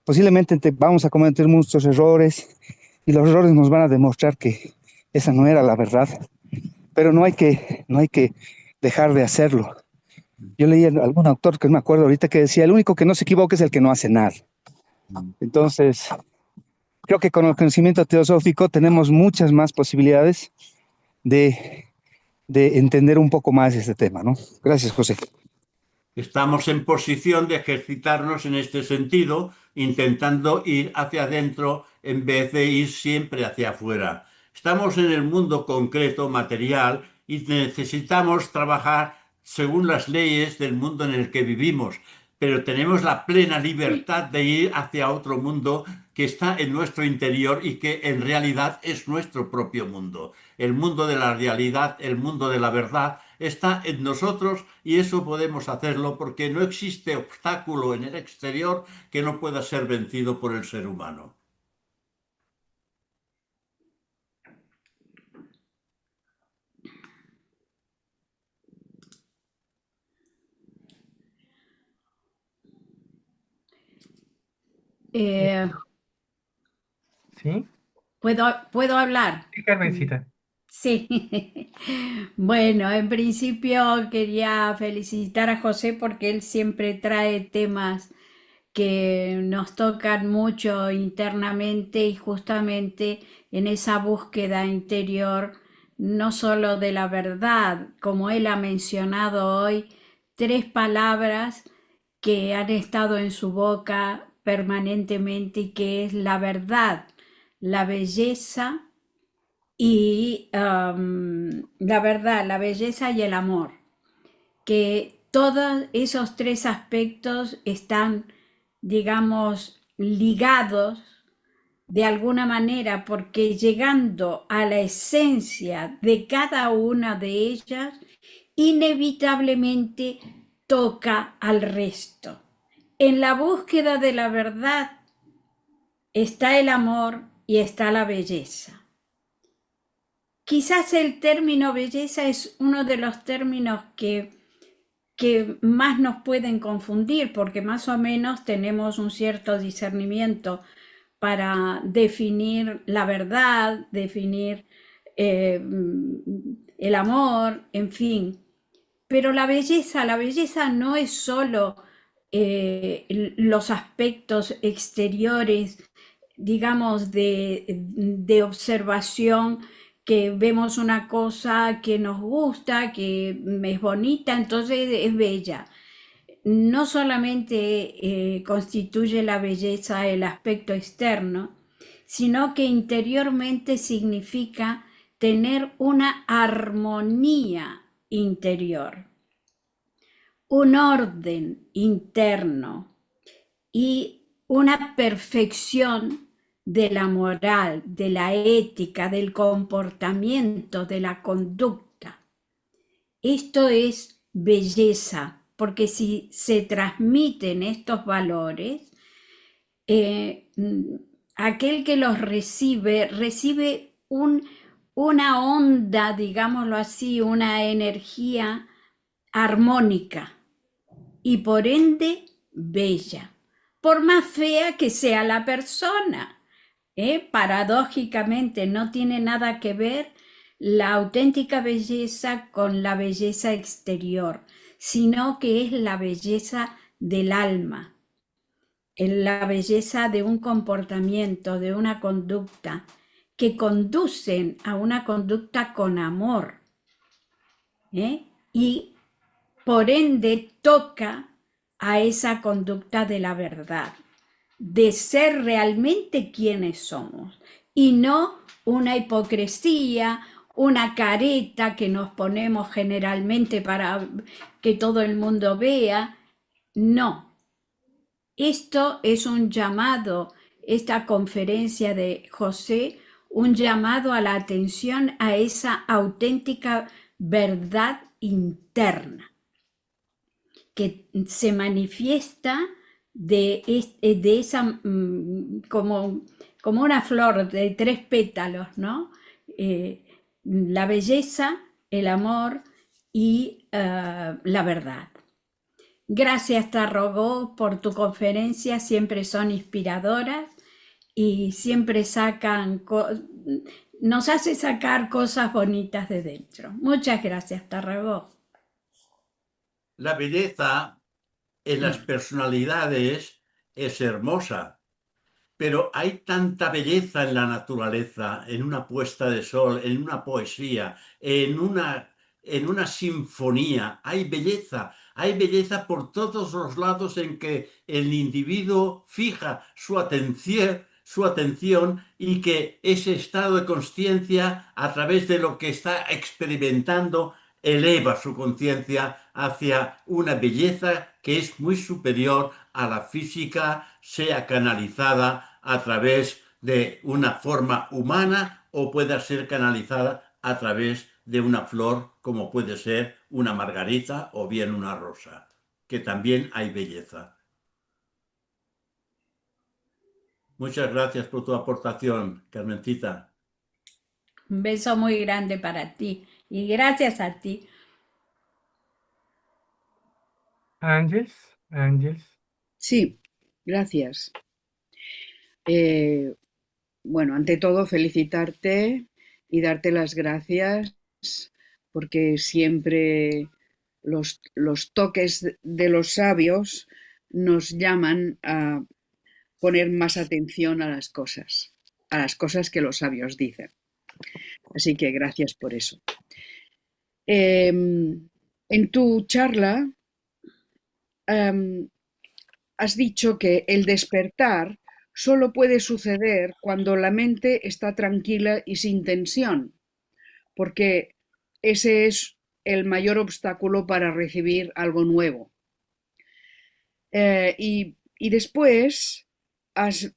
Posiblemente vamos a cometer muchos errores y los errores nos van a demostrar que esa no era la verdad, pero no hay que dejar de hacerlo. Yo leí a algún autor que no me acuerdo ahorita que decía, el único que no se equivoca es el que no hace nada. Entonces, creo que con el conocimiento teosófico tenemos muchas más posibilidades de, de entender un poco más este tema, ¿no? Gracias, José. Estamos en posición de ejercitarnos en este sentido, intentando ir hacia adentro en vez de ir siempre hacia afuera. Estamos en el mundo concreto, material, y necesitamos trabajar según las leyes del mundo en el que vivimos, pero tenemos la plena libertad de ir hacia otro mundo que está en nuestro interior y que en realidad es nuestro propio mundo. El mundo de la realidad, el mundo de la verdad, está en nosotros y eso podemos hacerlo porque no existe obstáculo en el exterior que no pueda ser vencido por el ser humano. Eh, ¿Sí? ¿puedo hablar? Sí, Carmencita. Sí. Bueno, en principio quería felicitar a José porque él siempre trae temas que nos tocan mucho internamente y justamente en esa búsqueda interior, no solo de la verdad, como él ha mencionado hoy, tres palabras que han estado en su boca permanentemente y que es la verdad, la belleza y la verdad, la belleza y el amor, que todos esos tres aspectos están, digamos, ligados de alguna manera, porque llegando a la esencia de cada una de ellas, inevitablemente toca al resto. En la búsqueda de la verdad está el amor y está la belleza. Quizás el término belleza es uno de los términos que más nos pueden confundir, porque más o menos tenemos un cierto discernimiento para definir la verdad, definir el amor, en fin. Pero la belleza no es solo los aspectos exteriores digamos, de observación, que vemos una cosa que nos gusta, que es bonita, entonces es bella. No solamente constituye la belleza el aspecto externo, sino que interiormente significa tener una armonía interior, un orden interno y una perfección de la moral, de la ética, del comportamiento, de la conducta. Esto es belleza, porque si se transmiten estos valores, aquel que los recibe una onda, digámoslo así, una energía armónica y por ende bella, por más fea que sea la persona. Paradójicamente no tiene nada que ver la auténtica belleza con la belleza exterior, sino que es la belleza del alma, la belleza de un comportamiento, de una conducta, que conducen a una conducta con amor, y por ende toca a esa conducta de la verdad, de ser realmente quienes somos y no una hipocresía, una careta que nos ponemos generalmente para que todo el mundo vea. No, esto es un llamado, esta conferencia de José, un llamado a la atención a esa auténtica verdad interna que se manifiesta de esa, como una flor de 3 pétalos, ¿no? La belleza, el amor y la verdad. Gracias, Tarragó, por tu conferencia, siempre son inspiradoras y siempre nos hace sacar cosas bonitas de dentro. Muchas gracias, Tarragó. La belleza en las personalidades es hermosa, pero hay tanta belleza en la naturaleza, en una puesta de sol, en una poesía, en una sinfonía. Hay belleza por todos los lados en que el individuo fija su atención y que ese estado de conciencia, a través de lo que está experimentando, eleva su conciencia hacia una belleza que es muy superior a la física, sea canalizada a través de una forma humana o pueda ser canalizada a través de una flor, como puede ser una margarita o bien una rosa, que también hay belleza. Muchas gracias por tu aportación, Carmencita. Un beso muy grande para ti y gracias a ti. Ángels, Ángels. Sí, gracias. Bueno, ante todo, felicitarte y darte las gracias porque siempre los toques de los sabios nos llaman a poner más atención a las cosas que los sabios dicen. Así que gracias por eso. En tu charla has dicho que el despertar solo puede suceder cuando la mente está tranquila y sin tensión, porque ese es el mayor obstáculo para recibir algo nuevo. Y después has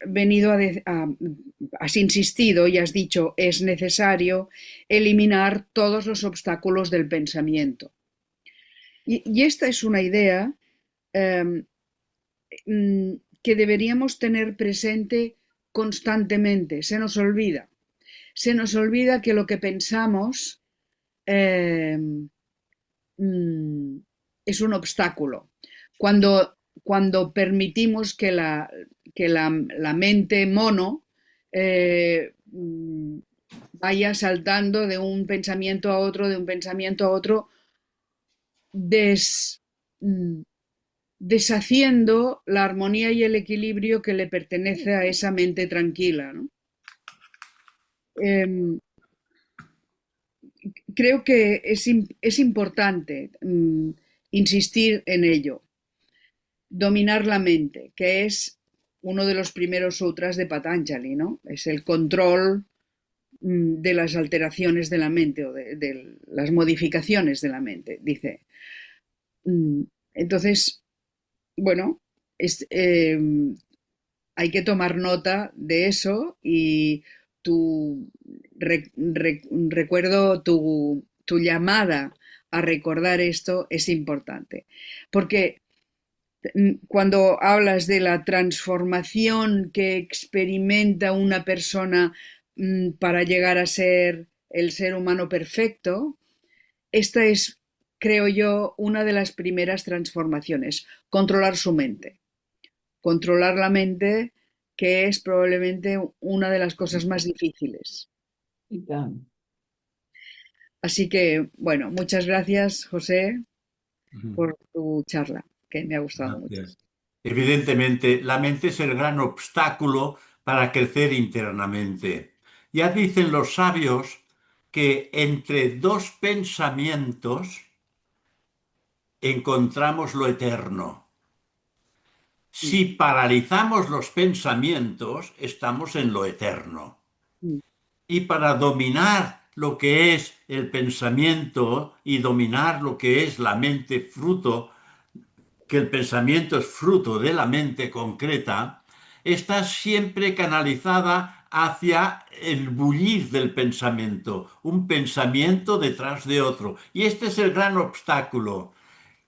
has insistido y has dicho es necesario eliminar todos los obstáculos del pensamiento. Y esta es una idea que deberíamos tener presente constantemente. Se nos olvida que lo que pensamos es un obstáculo. Cuando permitimos que la mente mono vaya saltando de un pensamiento a otro, deshaciendo la armonía y el equilibrio que le pertenece a esa mente tranquila, ¿no? Creo que es importante insistir en ello, dominar la mente, que es uno de los primeros sutras de Patanjali, ¿no? Es el control de las alteraciones de la mente o de las modificaciones de la mente, dice. Entonces, bueno, hay que tomar nota de eso y recuerdo tu llamada a recordar esto es importante, porque cuando hablas de la transformación que experimenta una persona para llegar a ser el ser humano perfecto, esta es, creo yo, una de las primeras transformaciones, controlar su mente. Controlar la mente, que es probablemente una de las cosas más difíciles. Así que, bueno, muchas gracias, José, por tu charla, que me ha gustado mucho. Gracias. Evidentemente, la mente es el gran obstáculo para crecer internamente. Ya dicen los sabios que entre dos pensamientos encontramos lo eterno. Si paralizamos los pensamientos, estamos en lo eterno. Y para dominar lo que es el pensamiento y dominar lo que es la mente fruto, que el pensamiento es fruto de la mente concreta, está siempre canalizada hacia el bullir del pensamiento, un pensamiento detrás de otro. Y este es el gran obstáculo.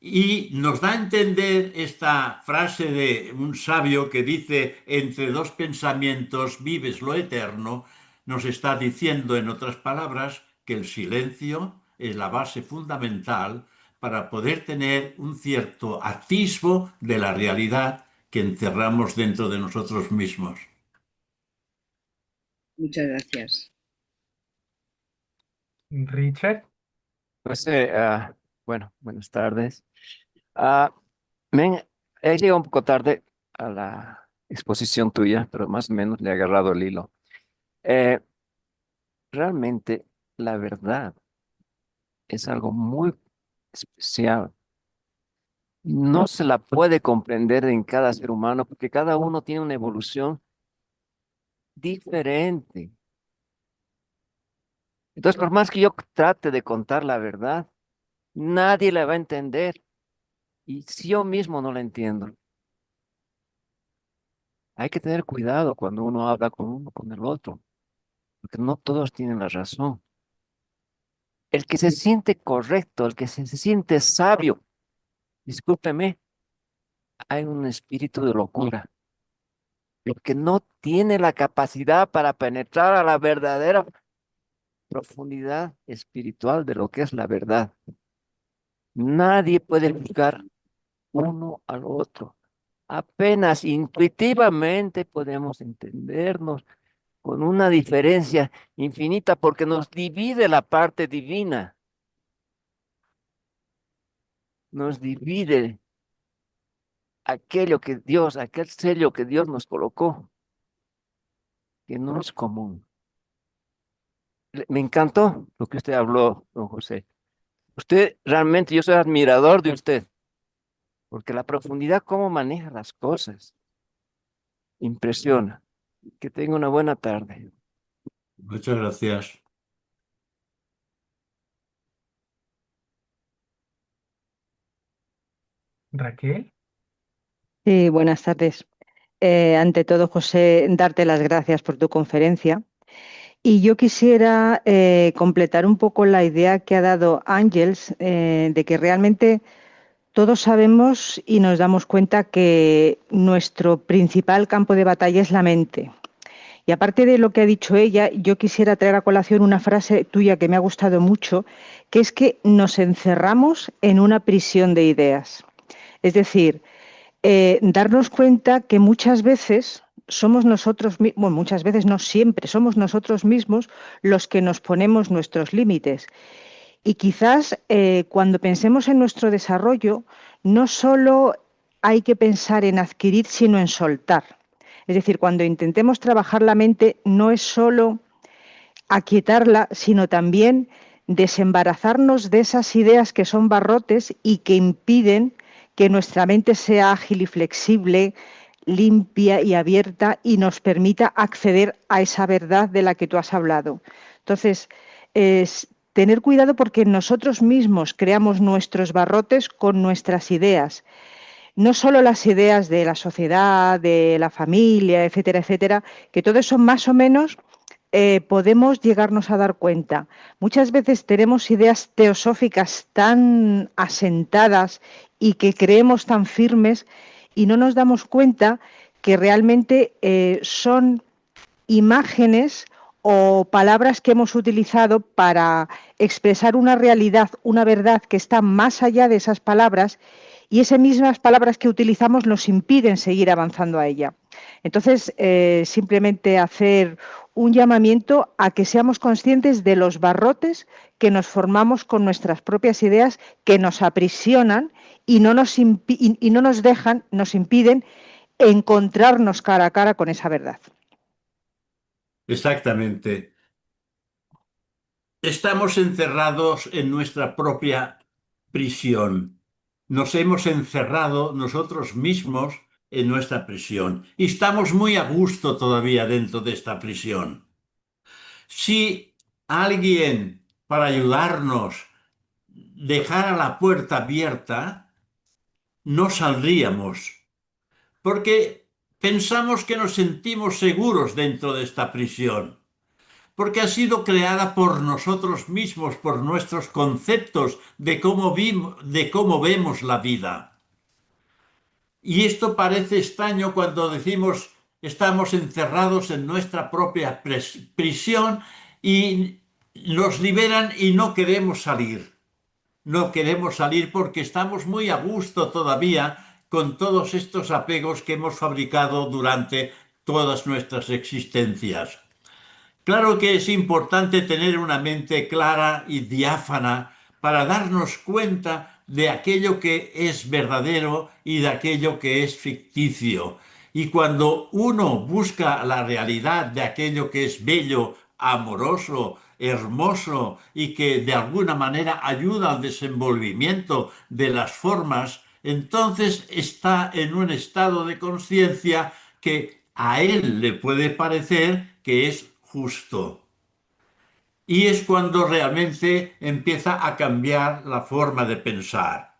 Y nos da a entender esta frase de un sabio que dice, entre dos pensamientos vives lo eterno, nos está diciendo, en otras palabras, que el silencio es la base fundamental para poder tener un cierto atisbo de la realidad que encerramos dentro de nosotros mismos. Muchas gracias. Richard, Pues, bueno, buenas tardes. Ah, he llegado un poco tarde a la exposición tuya, pero más o menos le he agarrado el hilo. Eh, Realmente la verdad es algo muy especial. No se la puede comprender en cada ser humano porque cada uno tiene una evolución diferente. Entonces, por más que yo trate de contar la verdad, nadie la va a entender. Y si yo mismo no la entiendo, hay que tener cuidado cuando uno habla con uno, con el otro, porque no todos tienen la razón. El que se siente correcto, el que se siente sabio, discúlpeme, hay un espíritu de locura. El que no tiene la capacidad para penetrar a la verdadera profundidad espiritual de lo que es la verdad. Nadie puede juzgar uno al otro. Apenas intuitivamente podemos entendernos con una diferencia infinita porque nos divide la parte divina, nos divide aquello que Dios, aquel sello que Dios nos colocó, que no es común. Me encantó lo que usted habló, don José. Usted realmente, yo soy admirador de usted, porque la profundidad, cómo maneja las cosas, impresiona. Que tenga una buena tarde. Muchas gracias. Raquel. Sí, buenas tardes. Ante todo, José, darte las gracias por tu conferencia. Y yo quisiera completar un poco la idea que ha dado Ángels de que realmente todos sabemos y nos damos cuenta que nuestro principal campo de batalla es la mente. Y aparte de lo que ha dicho ella, yo quisiera traer a colación una frase tuya que me ha gustado mucho, que es que nos encerramos en una prisión de ideas. Es decir, darnos cuenta que muchas veces somos nosotros mismos, bueno, muchas veces no siempre, somos nosotros mismos los que nos ponemos nuestros límites. Y quizás cuando pensemos en nuestro desarrollo, no solo hay que pensar en adquirir, sino en soltar. Es decir, cuando intentemos trabajar la mente, no es solo aquietarla, sino también desembarazarnos de esas ideas que son barrotes y que impiden que nuestra mente sea ágil y flexible, limpia y abierta y nos permita acceder a esa verdad de la que tú has hablado. Entonces, es tener cuidado porque nosotros mismos creamos nuestros barrotes con nuestras ideas. No solo las ideas de la sociedad, de la familia, etcétera, etcétera, que todo eso más o menos podemos llegarnos a dar cuenta. Muchas veces tenemos ideas teosóficas tan asentadas y que creemos tan firmes y no nos damos cuenta que realmente son imágenes o palabras que hemos utilizado para expresar una realidad, una verdad que está más allá de esas palabras y esas mismas palabras que utilizamos nos impiden seguir avanzando a ella. Entonces, simplemente hacer un llamamiento a que seamos conscientes de los barrotes que nos formamos con nuestras propias ideas, que nos aprisionan y no nos dejan, nos impiden encontrarnos cara a cara con esa verdad. Exactamente. Estamos encerrados en nuestra propia prisión. Nos hemos encerrado nosotros mismos en nuestra prisión y estamos muy a gusto todavía dentro de esta prisión. Si alguien, para ayudarnos, dejara la puerta abierta, no saldríamos, porque pensamos que nos sentimos seguros dentro de esta prisión, porque ha sido creada por nosotros mismos, por nuestros conceptos de cómo vemos la vida. Y esto parece extraño cuando decimos estamos encerrados en nuestra propia prisión y nos liberan y no queremos salir. No queremos salir porque estamos muy a gusto todavía con todos estos apegos que hemos fabricado durante todas nuestras existencias. Claro que es importante tener una mente clara y diáfana para darnos cuenta de aquello que es verdadero y de aquello que es ficticio. Y cuando uno busca la realidad de aquello que es bello, amoroso, hermoso y que de alguna manera ayuda al desenvolvimiento de las formas, entonces está en un estado de conciencia que a él le puede parecer que es justo. Y es cuando realmente empieza a cambiar la forma de pensar.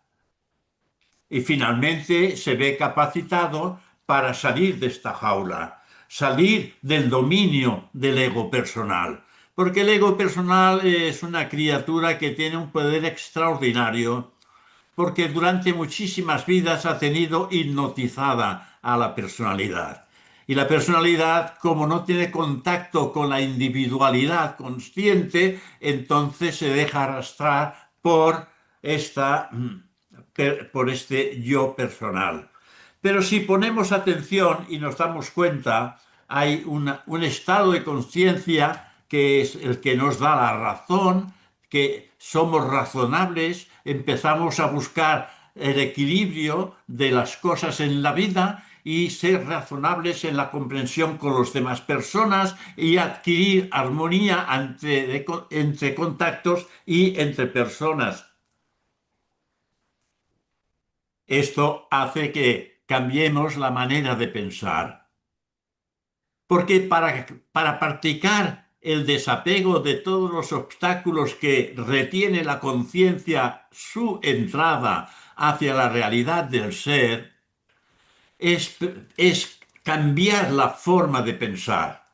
Y finalmente se ve capacitado para salir de esta jaula, salir del dominio del ego personal. Porque el ego personal es una criatura que tiene un poder extraordinario, porque durante muchísimas vidas ha tenido hipnotizada a la personalidad. Y la personalidad, como no tiene contacto con la individualidad consciente, entonces se deja arrastrar por este yo personal. Pero si ponemos atención y nos damos cuenta, hay un estado de conciencia que es el que nos da la razón, que somos razonables, empezamos a buscar el equilibrio de las cosas en la vida y ser razonables en la comprensión con las demás personas y adquirir armonía entre contactos y entre personas. Esto hace que cambiemos la manera de pensar. Porque para practicar el desapego de todos los obstáculos que retiene la conciencia su entrada hacia la realidad del ser, es cambiar la forma de pensar.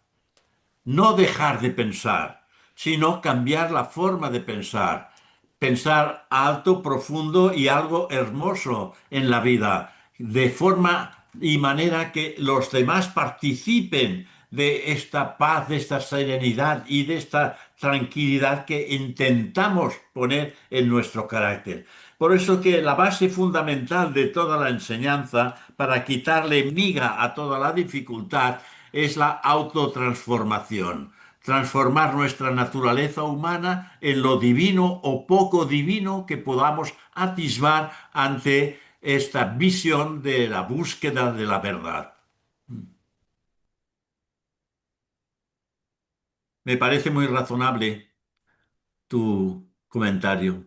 No dejar de pensar, sino cambiar la forma de pensar. Pensar alto, profundo y algo hermoso en la vida, de forma y manera que los demás participen de esta paz, de esta serenidad y de esta tranquilidad que intentamos poner en nuestro carácter. Por eso que la base fundamental de toda la enseñanza, para quitarle miga a toda la dificultad, es la autotransformación. Transformar nuestra naturaleza humana en lo divino o poco divino que podamos atisbar ante esta visión de la búsqueda de la verdad. Me parece muy razonable tu comentario.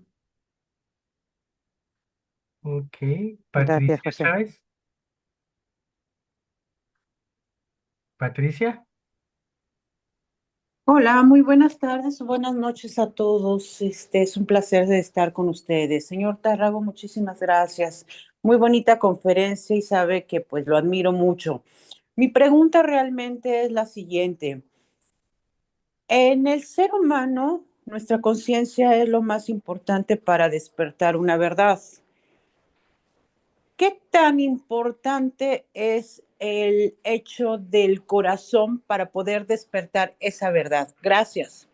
Ok, Gracias, Patricia, José. ¿sabes? Patricia, Hola, muy buenas tardes o buenas noches a todos. Es un placer de estar con ustedes. Señor Tarrago, muchísimas gracias. Muy bonita conferencia y sabe que pues lo admiro mucho. Mi pregunta realmente es la siguiente. En el ser humano, nuestra conciencia es lo más importante para despertar una verdad. ¿Qué tan importante es el hecho del corazón para poder despertar esa verdad? Gracias.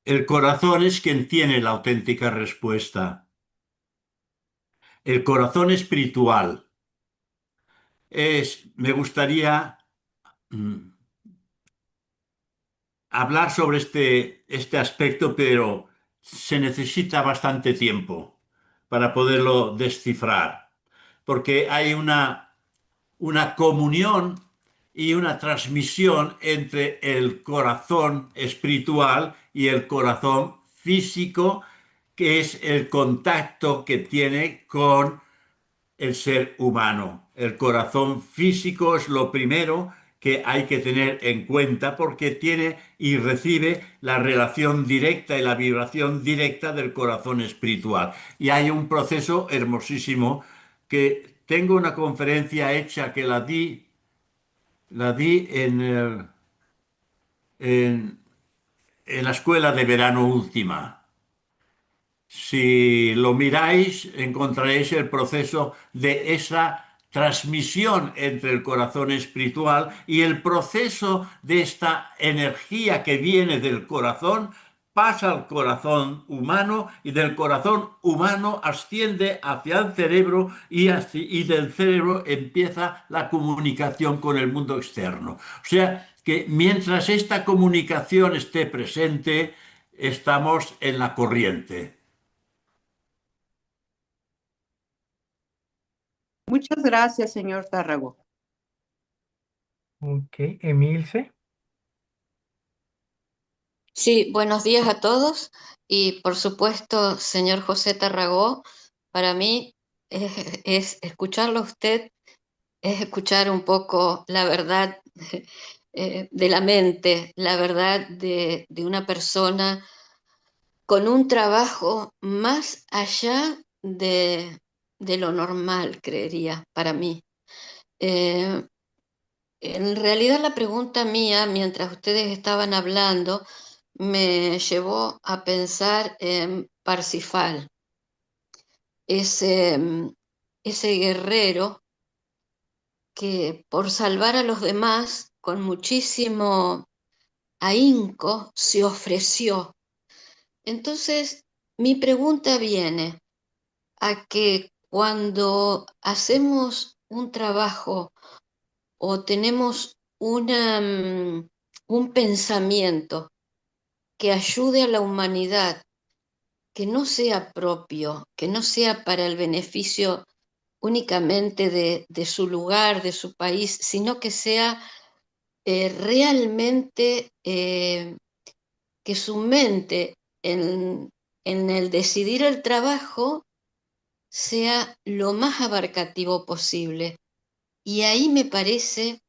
El corazón es quien tiene la auténtica respuesta. El corazón espiritual me gustaría hablar sobre este aspecto, pero se necesita bastante tiempo para poderlo descifrar, porque hay una comunión y una transmisión entre el corazón espiritual y el corazón físico, que es el contacto que tiene con el ser humano. El corazón físico es lo primero que hay que tener en cuenta porque tiene y recibe la relación directa y la vibración directa del corazón espiritual. Y hay un proceso hermosísimo que tengo una conferencia hecha que la di en, en la escuela de verano última. Si lo miráis, encontraréis el proceso de esa transmisión entre el corazón espiritual y el proceso de esta energía que viene del corazón pasa al corazón humano y del corazón humano asciende hacia el cerebro y del cerebro empieza la comunicación con el mundo externo. O sea que mientras esta comunicación esté presente, estamos en la corriente. Muchas gracias, señor Tárrago. ok, Emilce, Sí, buenos días a todos y por supuesto, señor José Tarragó, para mí es escucharlo a usted, es escuchar un poco la verdad de la mente, la verdad de una persona con un trabajo más allá de lo normal, creería, para mí. Eh, en realidad la pregunta mía, mientras ustedes estaban hablando, me llevó a pensar en Parsifal, ese, ese guerrero que por salvar a los demás con muchísimo ahínco se ofreció. Entonces, mi pregunta viene a que cuando hacemos un trabajo o tenemos un pensamiento que ayude a la humanidad, que no sea propio, que no sea para el beneficio únicamente de su lugar, de su país, sino que sea realmente que su mente en el decidir el trabajo sea lo más abarcativo posible. Y ahí me parece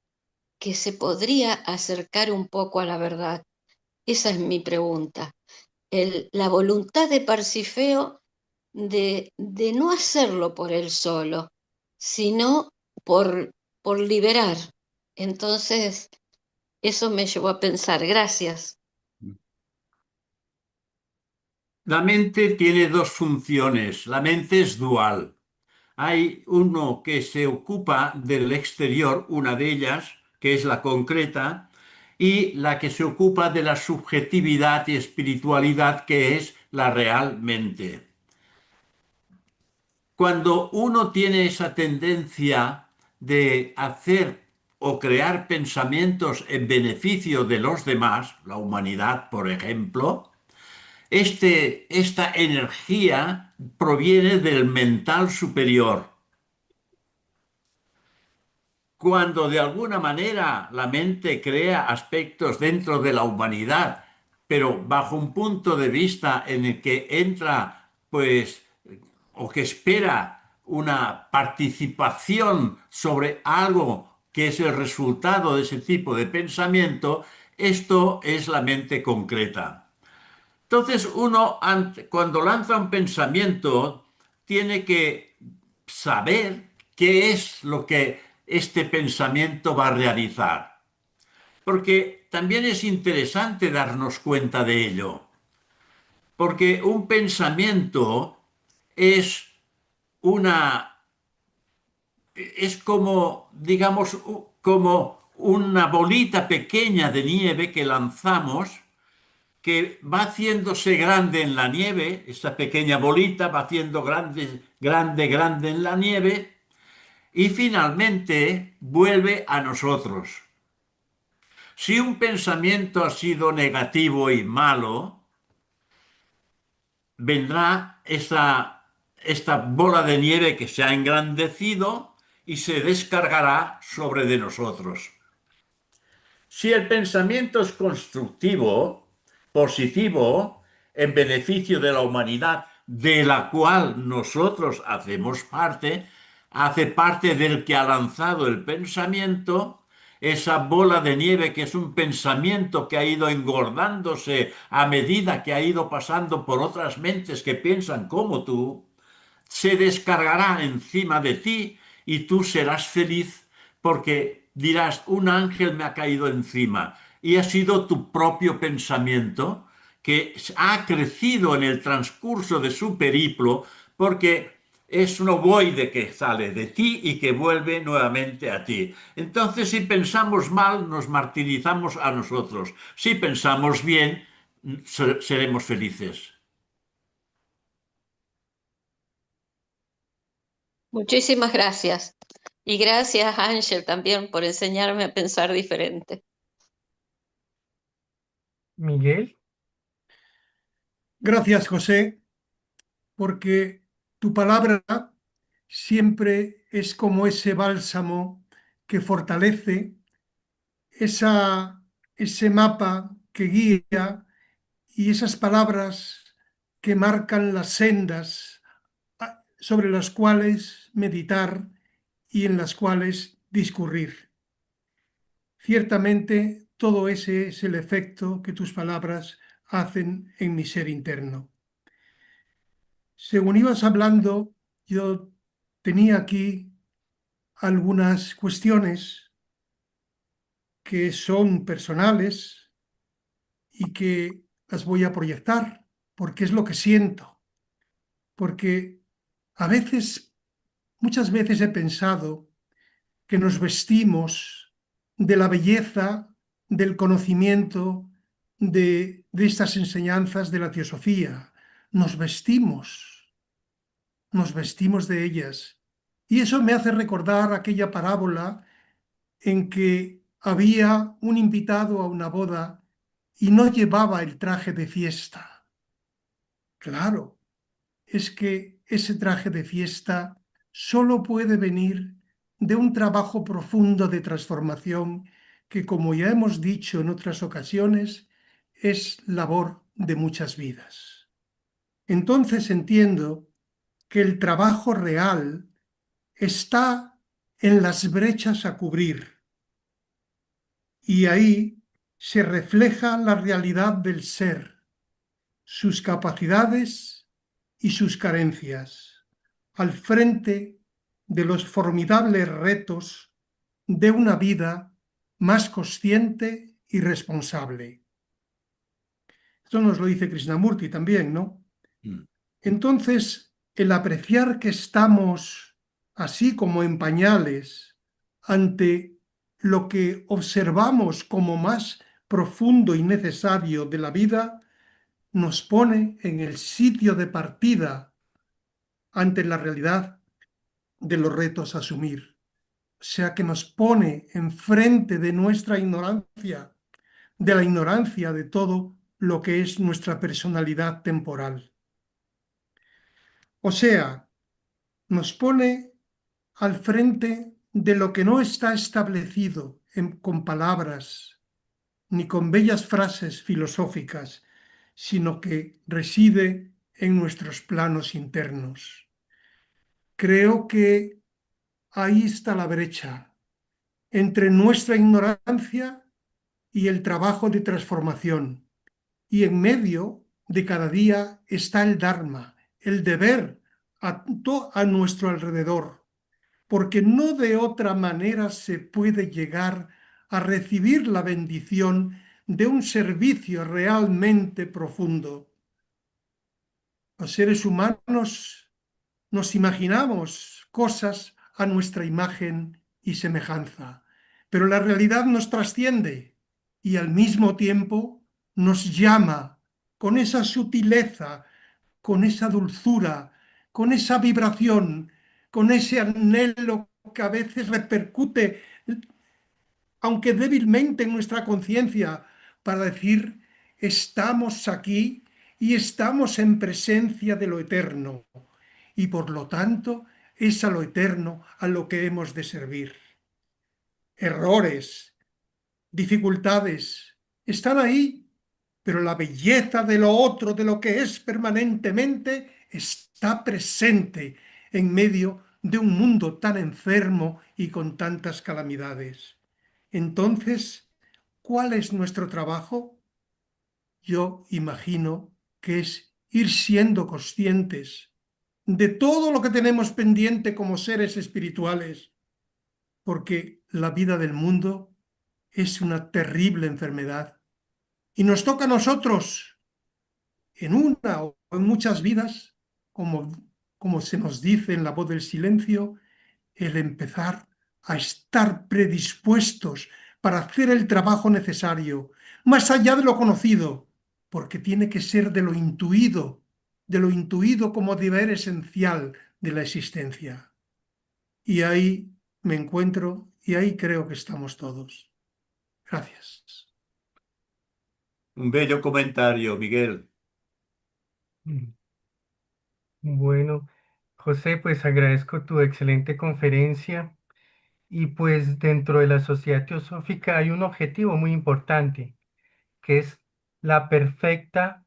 que se podría acercar un poco a la verdad. Esa es mi pregunta. La voluntad de Parsifeo de no hacerlo por él solo, sino por liberar. Entonces, eso me llevó a pensar. Gracias. La mente tiene dos funciones. La mente es dual. Hay uno que se ocupa del exterior, una de ellas, que es la concreta, y la que se ocupa de la subjetividad y espiritualidad, que es la realmente. Cuando uno tiene esa tendencia de hacer o crear pensamientos en beneficio de los demás, la humanidad, por ejemplo, esta energía proviene del mental superior. Cuando de alguna manera la mente crea aspectos dentro de la humanidad, pero bajo un punto de vista en el que entra, pues, o que espera una participación sobre algo que es el resultado de ese tipo de pensamiento, esto es la mente concreta. Entonces uno, cuando lanza un pensamiento, tiene que saber qué es lo que este pensamiento va a realizar. Porque también es interesante darnos cuenta de ello. Porque un pensamiento es una, es como, digamos, como una bolita pequeña de nieve que lanzamos que va haciéndose grande en la nieve, esta pequeña bolita va haciendo grande, grande, grande en la nieve y finalmente vuelve a nosotros. Si un pensamiento ha sido negativo y malo, vendrá esta bola de nieve que se ha engrandecido y se descargará sobre de nosotros. Si el pensamiento es constructivo, positivo, en beneficio de la humanidad, de la cual nosotros hacemos parte, hace parte del que ha lanzado el pensamiento, esa bola de nieve que es un pensamiento que ha ido engordándose a medida que ha ido pasando por otras mentes que piensan como tú, se descargará encima de ti y tú serás feliz porque dirás, un ángel me ha caído encima y ha sido tu propio pensamiento que ha crecido en el transcurso de su periplo porque es un ovoide que sale de ti y que vuelve nuevamente a ti. Entonces, si pensamos mal, nos martirizamos a nosotros. Si pensamos bien, seremos felices. Muchísimas gracias. Y gracias, Ángel, también por enseñarme a pensar diferente. Miguel, Gracias, José, porque tu palabra siempre es como ese bálsamo que fortalece, ese mapa que guía y esas palabras que marcan las sendas sobre las cuales meditar y en las cuales discurrir. Ciertamente, todo ese es el efecto que tus palabras hacen en mi ser interno. Según ibas hablando, yo tenía aquí algunas cuestiones que son personales y que las voy a proyectar, porque es lo que siento. Porque a veces, muchas veces he pensado que nos vestimos de la belleza, del conocimiento, de estas enseñanzas de la teosofía. Nos vestimos de ellas. Y eso me hace recordar aquella parábola en que había un invitado a una boda y no llevaba el traje de fiesta. Claro, es que ese traje de fiesta solo puede venir de un trabajo profundo de transformación que, como ya hemos dicho en otras ocasiones, es labor de muchas vidas. Entonces entiendo que el trabajo real está en las brechas a cubrir y ahí se refleja la realidad del ser, sus capacidades y sus carencias, al frente de los formidables retos de una vida más consciente y responsable. Esto nos lo dice Krishnamurti también, ¿no? Entonces, el apreciar que estamos así como en pañales ante lo que observamos como más profundo y necesario de la vida, nos pone en el sitio de partida ante la realidad de los retos a asumir. O sea que nos pone enfrente de nuestra ignorancia, de la ignorancia de todo lo que es nuestra personalidad temporal. O sea, nos pone al frente de lo que no está establecido con palabras ni con bellas frases filosóficas, sino que reside en nuestros planos internos. Creo que ahí está la brecha entre nuestra ignorancia y el trabajo de transformación. Y en medio de cada día está el Dharma, el deber a nuestro alrededor, porque no de otra manera se puede llegar a recibir la bendición de un servicio realmente profundo. Los seres humanos nos imaginamos cosas a nuestra imagen y semejanza, pero la realidad nos trasciende y al mismo tiempo nos llama con esa sutileza, con esa dulzura, con esa vibración, con ese anhelo que a veces repercute, aunque débilmente, en nuestra conciencia, para decir, estamos aquí y estamos en presencia de lo eterno, y por lo tanto es a lo eterno a lo que hemos de servir. Errores, dificultades, están ahí, pero la belleza de lo otro, de lo que es permanentemente, está presente en medio de un mundo tan enfermo y con tantas calamidades. Entonces, ¿cuál es nuestro trabajo? Yo imagino que es ir siendo conscientes de todo lo que tenemos pendiente como seres espirituales, porque la vida del mundo es una terrible enfermedad y nos toca a nosotros en una o en muchas vidas, como se nos dice en la voz del silencio, el empezar a estar predispuestos para hacer el trabajo necesario, más allá de lo conocido, porque tiene que ser de lo intuido como deber esencial de la existencia. Y ahí me encuentro y ahí creo que estamos todos. Gracias. Un bello comentario, Miguel. Mm. Bueno, José, pues agradezco tu excelente conferencia y pues dentro de la sociedad teosófica hay un objetivo muy importante, que es la perfecta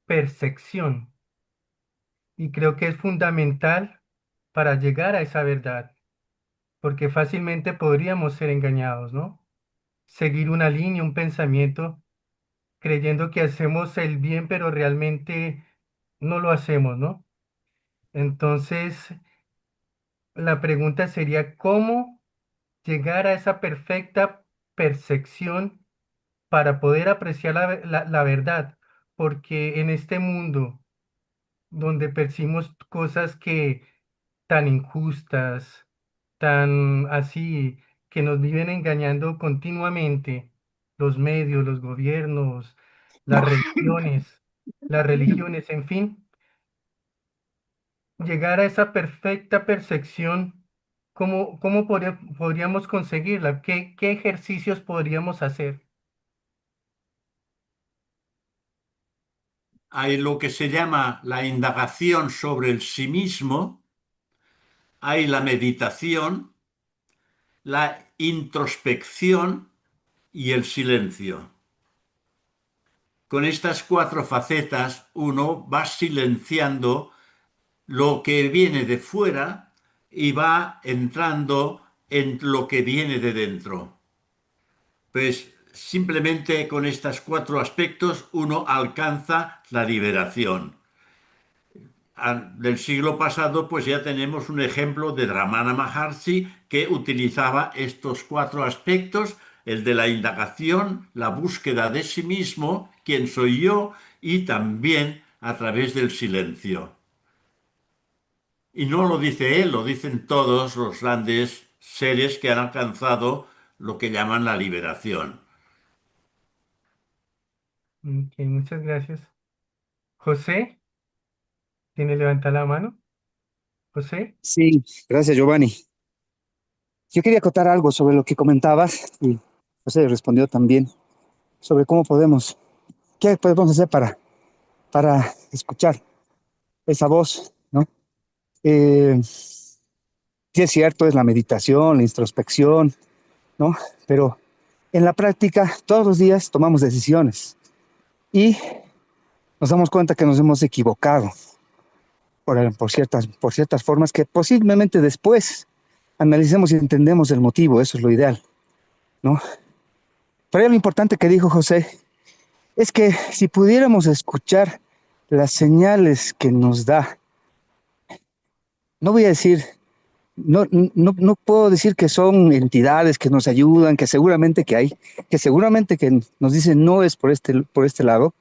percepción y creo que es fundamental para llegar a esa verdad, porque fácilmente podríamos ser engañados, ¿no? Seguir una línea, un pensamiento, creyendo que hacemos el bien, pero realmente no lo hacemos, ¿no? Entonces, la pregunta sería, ¿cómo llegar a esa perfecta percepción para poder apreciar la verdad? Porque en este mundo donde percibimos cosas que tan injustas, tan así, que nos viven engañando continuamente, los medios, los gobiernos, las religiones, en fin, llegar a esa perfecta percepción, ¿cómo podríamos conseguirla? ¿Qué ejercicios podríamos hacer? Hay lo que se llama la indagación sobre el sí mismo, hay la meditación, la introspección y el silencio. Con estas cuatro facetas uno va silenciando lo que viene de fuera y va entrando en lo que viene de dentro. Pues simplemente con estos cuatro aspectos uno alcanza la liberación. Del siglo pasado, pues ya tenemos un ejemplo de Ramana Maharshi que utilizaba estos cuatro aspectos, el de la indagación, la búsqueda de sí mismo, quién soy yo, y también a través del silencio. Y no lo dice él, lo dicen todos los grandes seres que han alcanzado lo que llaman la liberación. Ok, muchas gracias. José, ¿tiene levanta la mano? José. Sí, gracias, Giovanni. Yo quería acotar algo sobre lo que comentabas y José respondió también sobre cómo podemos ¿qué podemos hacer para escuchar esa voz, ¿no? Sí es cierto, es la meditación, la introspección, ¿no? Pero en la práctica, todos los días tomamos decisiones y nos damos cuenta que nos hemos equivocado por ciertas formas que posiblemente después analicemos y entendemos el motivo, eso es lo ideal, ¿no? Pero ahí lo importante que dijo José es que si pudiéramos escuchar las señales que nos da, no voy a decir, no puedo decir que son entidades que nos ayudan, que seguramente que hay, que seguramente que nos dicen no es por este lado,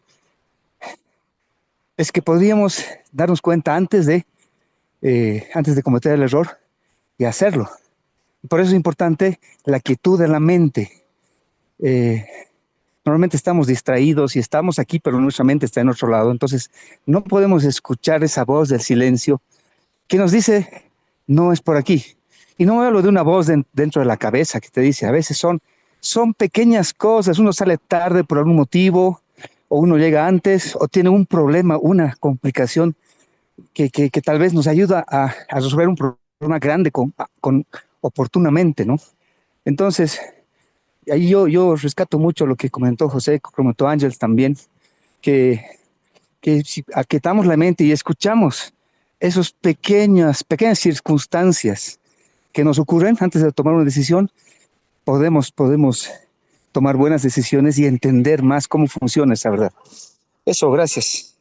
es que podríamos darnos cuenta antes de cometer el error y hacerlo. Por eso es importante la quietud de la mente. Eh, Normalmente estamos distraídos y estamos aquí, pero nuestra mente está en otro lado. Entonces, no podemos escuchar esa voz del silencio que nos dice, no es por aquí. Y no hablo de una voz dentro de la cabeza que te dice, a veces son pequeñas cosas. Uno sale tarde por algún motivo, o uno llega antes, o tiene un problema, una complicación que tal vez nos ayuda a resolver un problema grande con oportunamente, ¿no? Entonces, ahí yo rescato mucho lo que comentó José, comentó Ángel también, que, que si aquietamos la mente y escuchamos esas pequeñas circunstancias que nos ocurren antes de tomar una decisión, podemos tomar buenas decisiones y entender más cómo funciona esa verdad. Eso, gracias.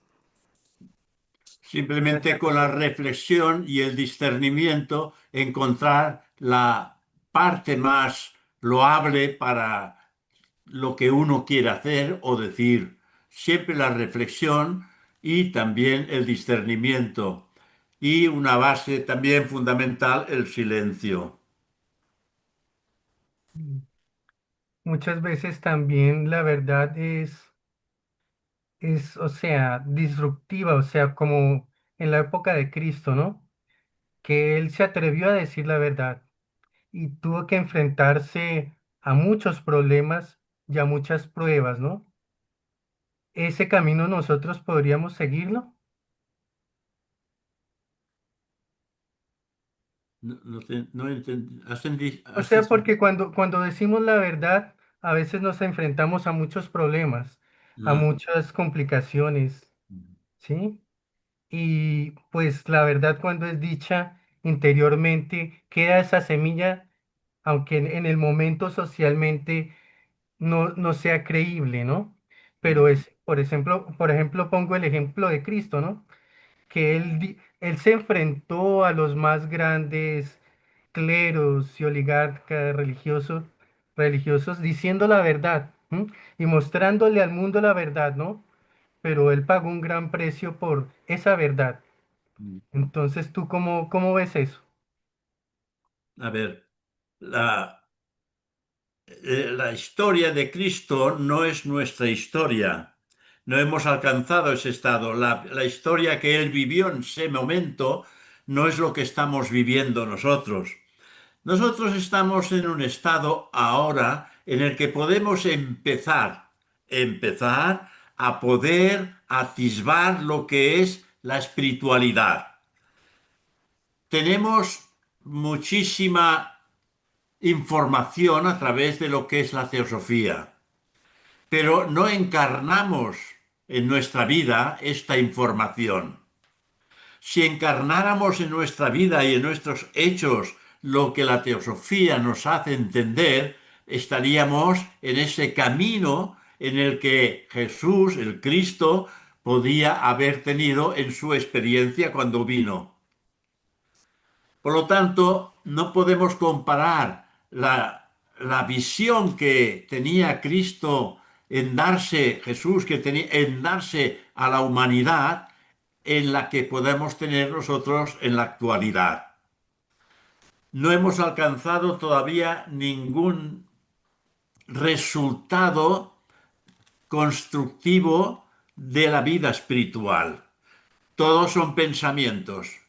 Simplemente Gracias, con la José. reflexión y el discernimiento encontrar la parte más loable para lo que uno quiere hacer o decir. Siempre la reflexión y también el discernimiento. Y una base también fundamental, el silencio. Muchas veces también la verdad o sea, disruptiva, o sea, como en la época de Cristo, ¿no? Que él se atrevió a decir la verdad y tuvo que enfrentarse a muchos problemas y a muchas pruebas, ¿no? Ese camino nosotros podríamos seguirlo. No entendí. O sea, porque cuando decimos la verdad, a veces nos enfrentamos a muchos problemas, a Ah, muchas complicaciones, ¿sí? Y pues la verdad cuando es dicha interiormente, queda esa semilla, aunque en el momento socialmente no sea creíble, ¿no? Pero es, por ejemplo, pongo el ejemplo de Cristo, ¿no? Que él se enfrentó a los más grandes cleros y oligarcas religiosos diciendo la verdad, ¿m? Y mostrándole al mundo la verdad, ¿no? Pero él pagó un gran precio por esa verdad. Entonces, ¿tú cómo ves eso? a ver, la, la historia de Cristo no es nuestra historia. No hemos alcanzado ese estado. La historia que Él vivió en ese momento no es lo que estamos viviendo nosotros. Nosotros estamos en un estado ahora en el que podemos empezar a poder atisbar lo que es la espiritualidad. Tenemos muchísima información a través de lo que es la teosofía, pero no encarnamos en nuestra vida esta información. Si encarnáramos en nuestra vida y en nuestros hechos lo que la teosofía nos hace entender, estaríamos en ese camino en el que Jesús, el Cristo, podía haber tenido en su experiencia cuando vino. Por lo tanto, no podemos comparar la visión que tenía Cristo en darse, Jesús que tenía en darse a la humanidad, en la que podemos tener nosotros en la actualidad. No hemos alcanzado todavía ningún resultado constructivo de la vida espiritual. Todos son pensamientos.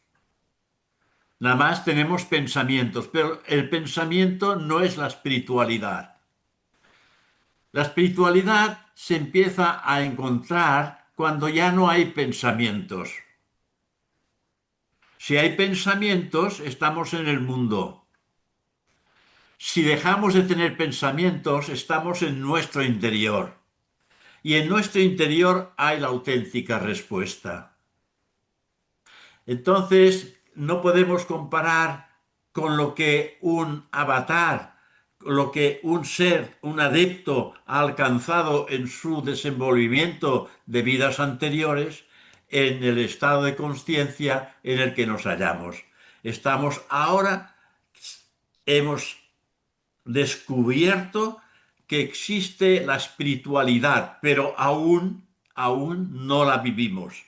Nada más tenemos pensamientos, pero el pensamiento no es la espiritualidad. La espiritualidad se empieza a encontrar cuando ya no hay pensamientos. Si hay pensamientos, estamos en el mundo. Si dejamos de tener pensamientos, estamos en nuestro interior. Y en nuestro interior hay la auténtica respuesta. Entonces, no podemos comparar con lo que un avatar, lo que un ser, un adepto ha alcanzado en su desenvolvimiento de vidas anteriores, en el estado de conciencia en el que nos hallamos. Estamos ahora, hemos descubierto que existe la espiritualidad, pero aún no la vivimos.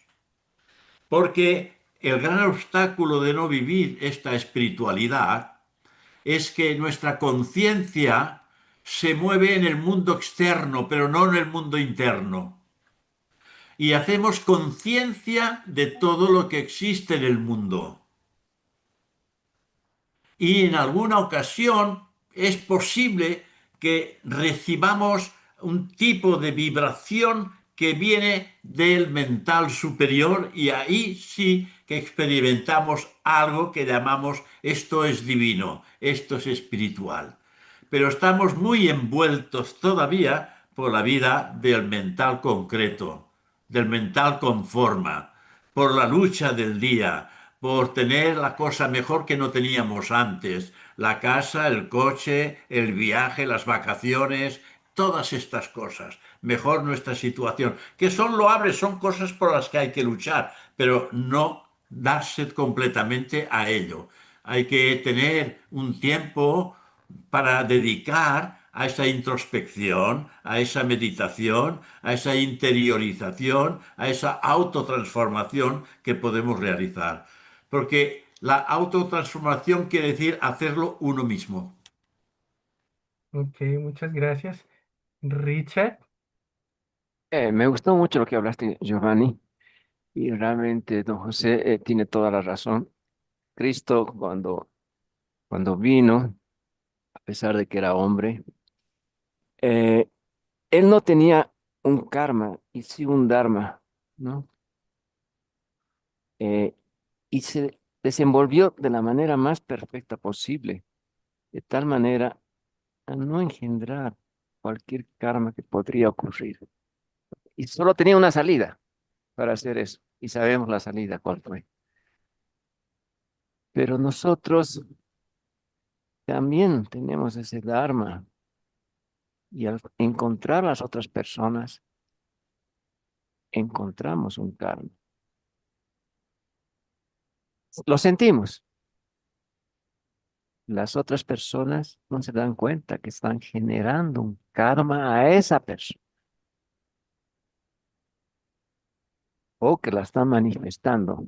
Porque el gran obstáculo de no vivir esta espiritualidad es que nuestra conciencia se mueve en el mundo externo, pero no en el mundo interno. Y hacemos conciencia de todo lo que existe en el mundo. Y en alguna ocasión es posible que recibamos un tipo de vibración que viene del mental superior y ahí sí que experimentamos algo que llamamos esto es divino, esto es espiritual. Pero estamos muy envueltos todavía por la vida del mental concreto, del mental con forma, por la lucha del día, por tener la cosa mejor que no teníamos antes, la casa, el coche, el viaje, las vacaciones, todas estas cosas, mejor nuestra situación, que son loables, son cosas por las que hay que luchar, pero no darse completamente a ello. Hay que tener un tiempo para dedicar a esa introspección, a esa meditación, a esa interiorización, a esa autotransformación que podemos realizar. Porque la autotransformación quiere decir hacerlo uno mismo. Ok, muchas gracias. Richard, Me gustó mucho lo que hablaste, Giovanni, y realmente don José tiene toda la razón. Cristo, cuando vino, a pesar de que era hombre, eh, él no tenía un karma y sí un dharma, ¿no? Eh, y se desenvolvió de la manera más perfecta posible, de tal manera a no engendrar cualquier karma que podría ocurrir. Y solo tenía una salida para hacer eso, y sabemos la salida cuál fue. Pero nosotros también tenemos ese dharma, y al encontrar a las otras personas, encontramos un karma. Lo sentimos. Las otras personas no se dan cuenta que están generando un karma a esa persona o que la están manifestando.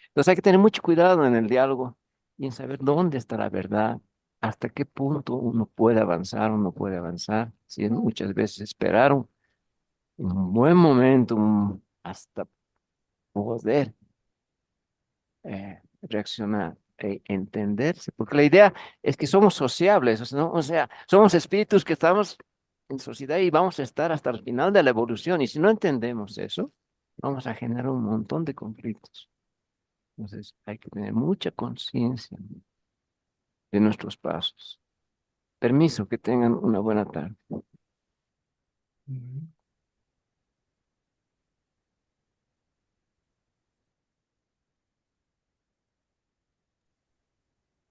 Entonces hay que tener mucho cuidado en el diálogo y en saber dónde está la verdad, hasta qué punto uno puede avanzar o no puede avanzar. Si es muchas veces esperar un buen momento, hasta poder reaccionar e entenderse, porque la idea es que somos sociables, ¿no? O sea, somos espíritus que estamos en sociedad y vamos a estar hasta el final de la evolución, y si no entendemos eso, vamos a generar un montón de conflictos. Entonces, hay que tener mucha conciencia de nuestros pasos. Permiso, que tengan una buena tarde. mm,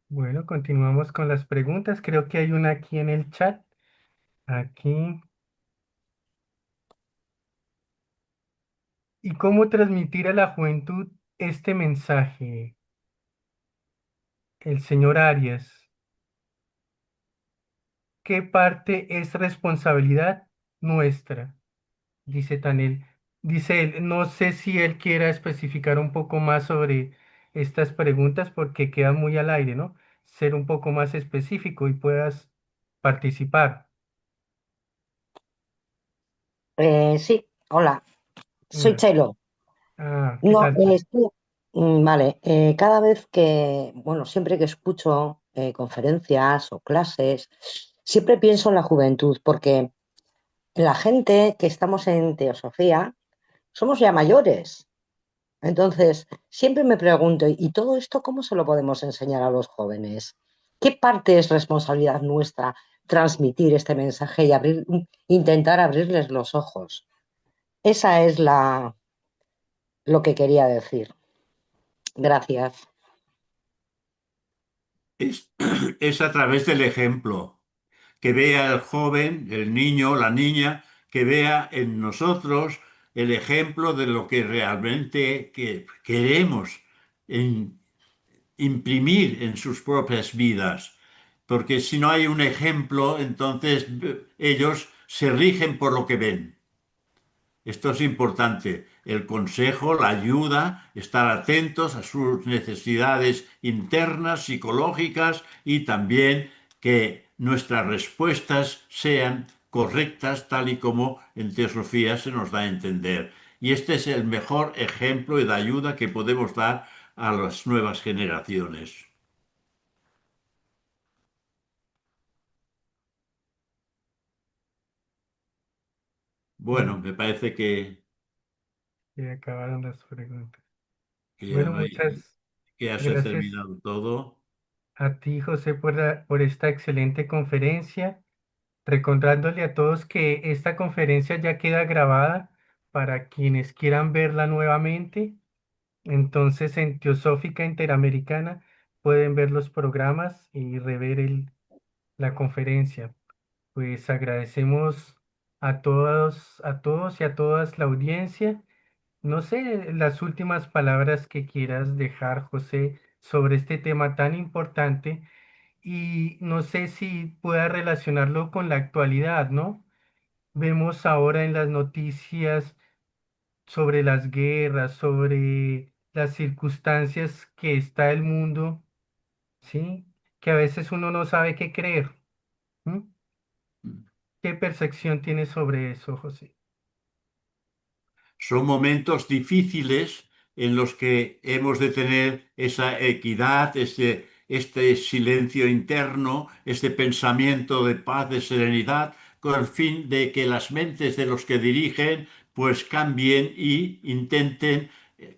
bueno, continuamos con las preguntas. Creo que hay una aquí en el chat. Aquí. ¿Y cómo transmitir a la juventud este mensaje? El señor Arias. ¿Qué parte es responsabilidad nuestra? Dice Tanel. Dice él, no sé si él quiera especificar un poco más sobre estas preguntas porque queda muy al aire, ¿no? Ser un poco más específico y puedas participar. Sí, hola, soy Hola. Chelo. ¿Qué No, tal? sí, vale, cada vez que, bueno, siempre que escucho conferencias o clases, siempre pienso en la juventud, porque la gente que estamos en teosofía somos ya mayores. Entonces, siempre me pregunto, ¿y todo esto cómo se lo podemos enseñar a los jóvenes? ¿Qué parte es responsabilidad nuestra transmitir este mensaje y intentar abrirles los ojos? Esa es lo que quería decir. Gracias. Es, es a través del ejemplo, que vea el joven, el niño, la niña, que vea en nosotros el ejemplo de lo que realmente queremos imprimir en sus propias vidas. Porque si no hay un ejemplo, entonces ellos se rigen por lo que ven. Esto es importante. El consejo, la ayuda, estar atentos a sus necesidades internas, psicológicas y también que nuestras respuestas sean correctas, tal y como en teosofía se nos da a entender. Y este es el mejor ejemplo de ayuda que podemos dar a las nuevas generaciones. Bueno, Bueno, me parece se acabaron las preguntas. que ya Bueno, no hay, muchas que ya se ha gracias terminado todo. a ti, José, por esta excelente conferencia. Recordándole a todos que esta conferencia ya queda grabada para quienes quieran verla nuevamente. Entonces, en Teosófica Interamericana pueden ver los programas y rever la conferencia. Pues agradecemos a todos y a todas la audiencia. No sé, las últimas palabras que quieras dejar, José, sobre este tema tan importante y no sé si pueda relacionarlo con la actualidad, ¿no? Vemos ahora en las noticias sobre las guerras, sobre las circunstancias que está el mundo, ¿sí? Que a veces uno no sabe qué creer. ¿M? ¿Qué percepción tienes sobre eso, José? Son momentos difíciles en los que hemos de tener esa equidad, este silencio interno, este pensamiento de paz, de serenidad, con el fin de que las mentes de los que dirigen pues cambien y intenten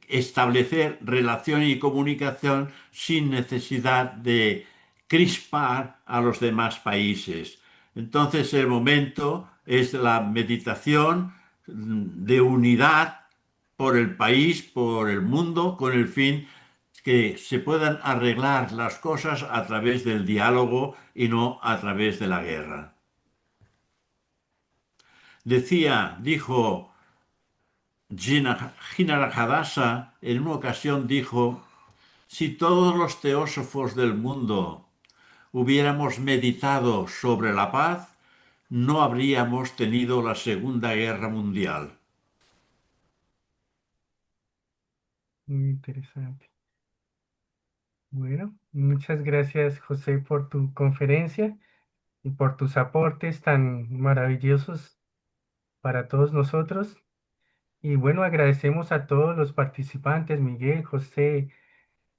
establecer relación y comunicación sin necesidad de crispar a los demás países. Entonces el momento es la meditación de unidad por el país, por el mundo, con el fin que se puedan arreglar las cosas a través del diálogo y no a través de la guerra. Dijo Jinara Hadasa, en una ocasión dijo, si todos los teósofos del mundo hubiéramos meditado sobre la paz, no habríamos tenido la Segunda Guerra Mundial. Muy interesante. Bueno, muchas gracias, José, por tu conferencia y por tus aportes tan maravillosos para todos nosotros. Y bueno, agradecemos a todos los participantes, Miguel, José,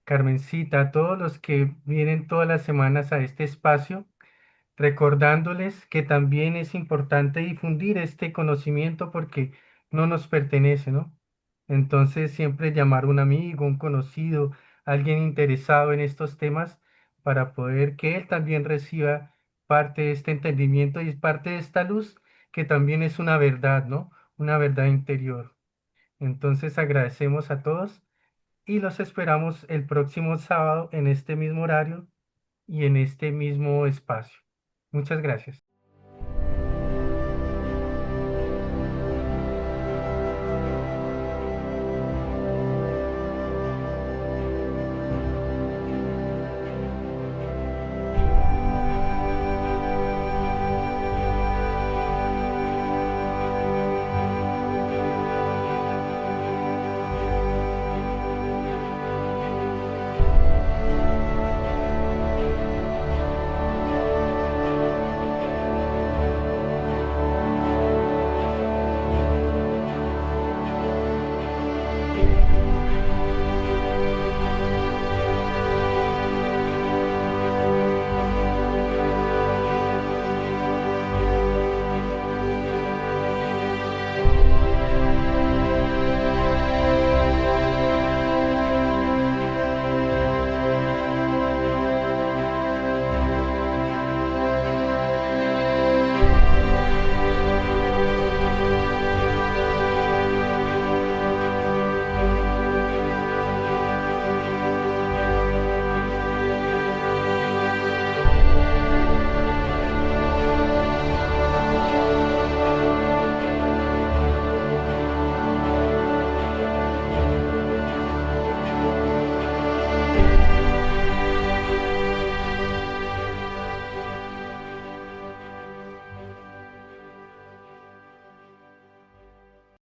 Carmencita, a todos los que vienen todas las semanas a este espacio, recordándoles que también es importante difundir este conocimiento porque no nos pertenece, ¿no? Entonces siempre llamar a un amigo, un conocido, alguien interesado en estos temas para poder que él también reciba parte de este entendimiento y parte de esta luz que también es una verdad, ¿no? Una verdad interior. Entonces agradecemos a todos y los esperamos el próximo sábado en este mismo horario y en este mismo espacio. Muchas gracias.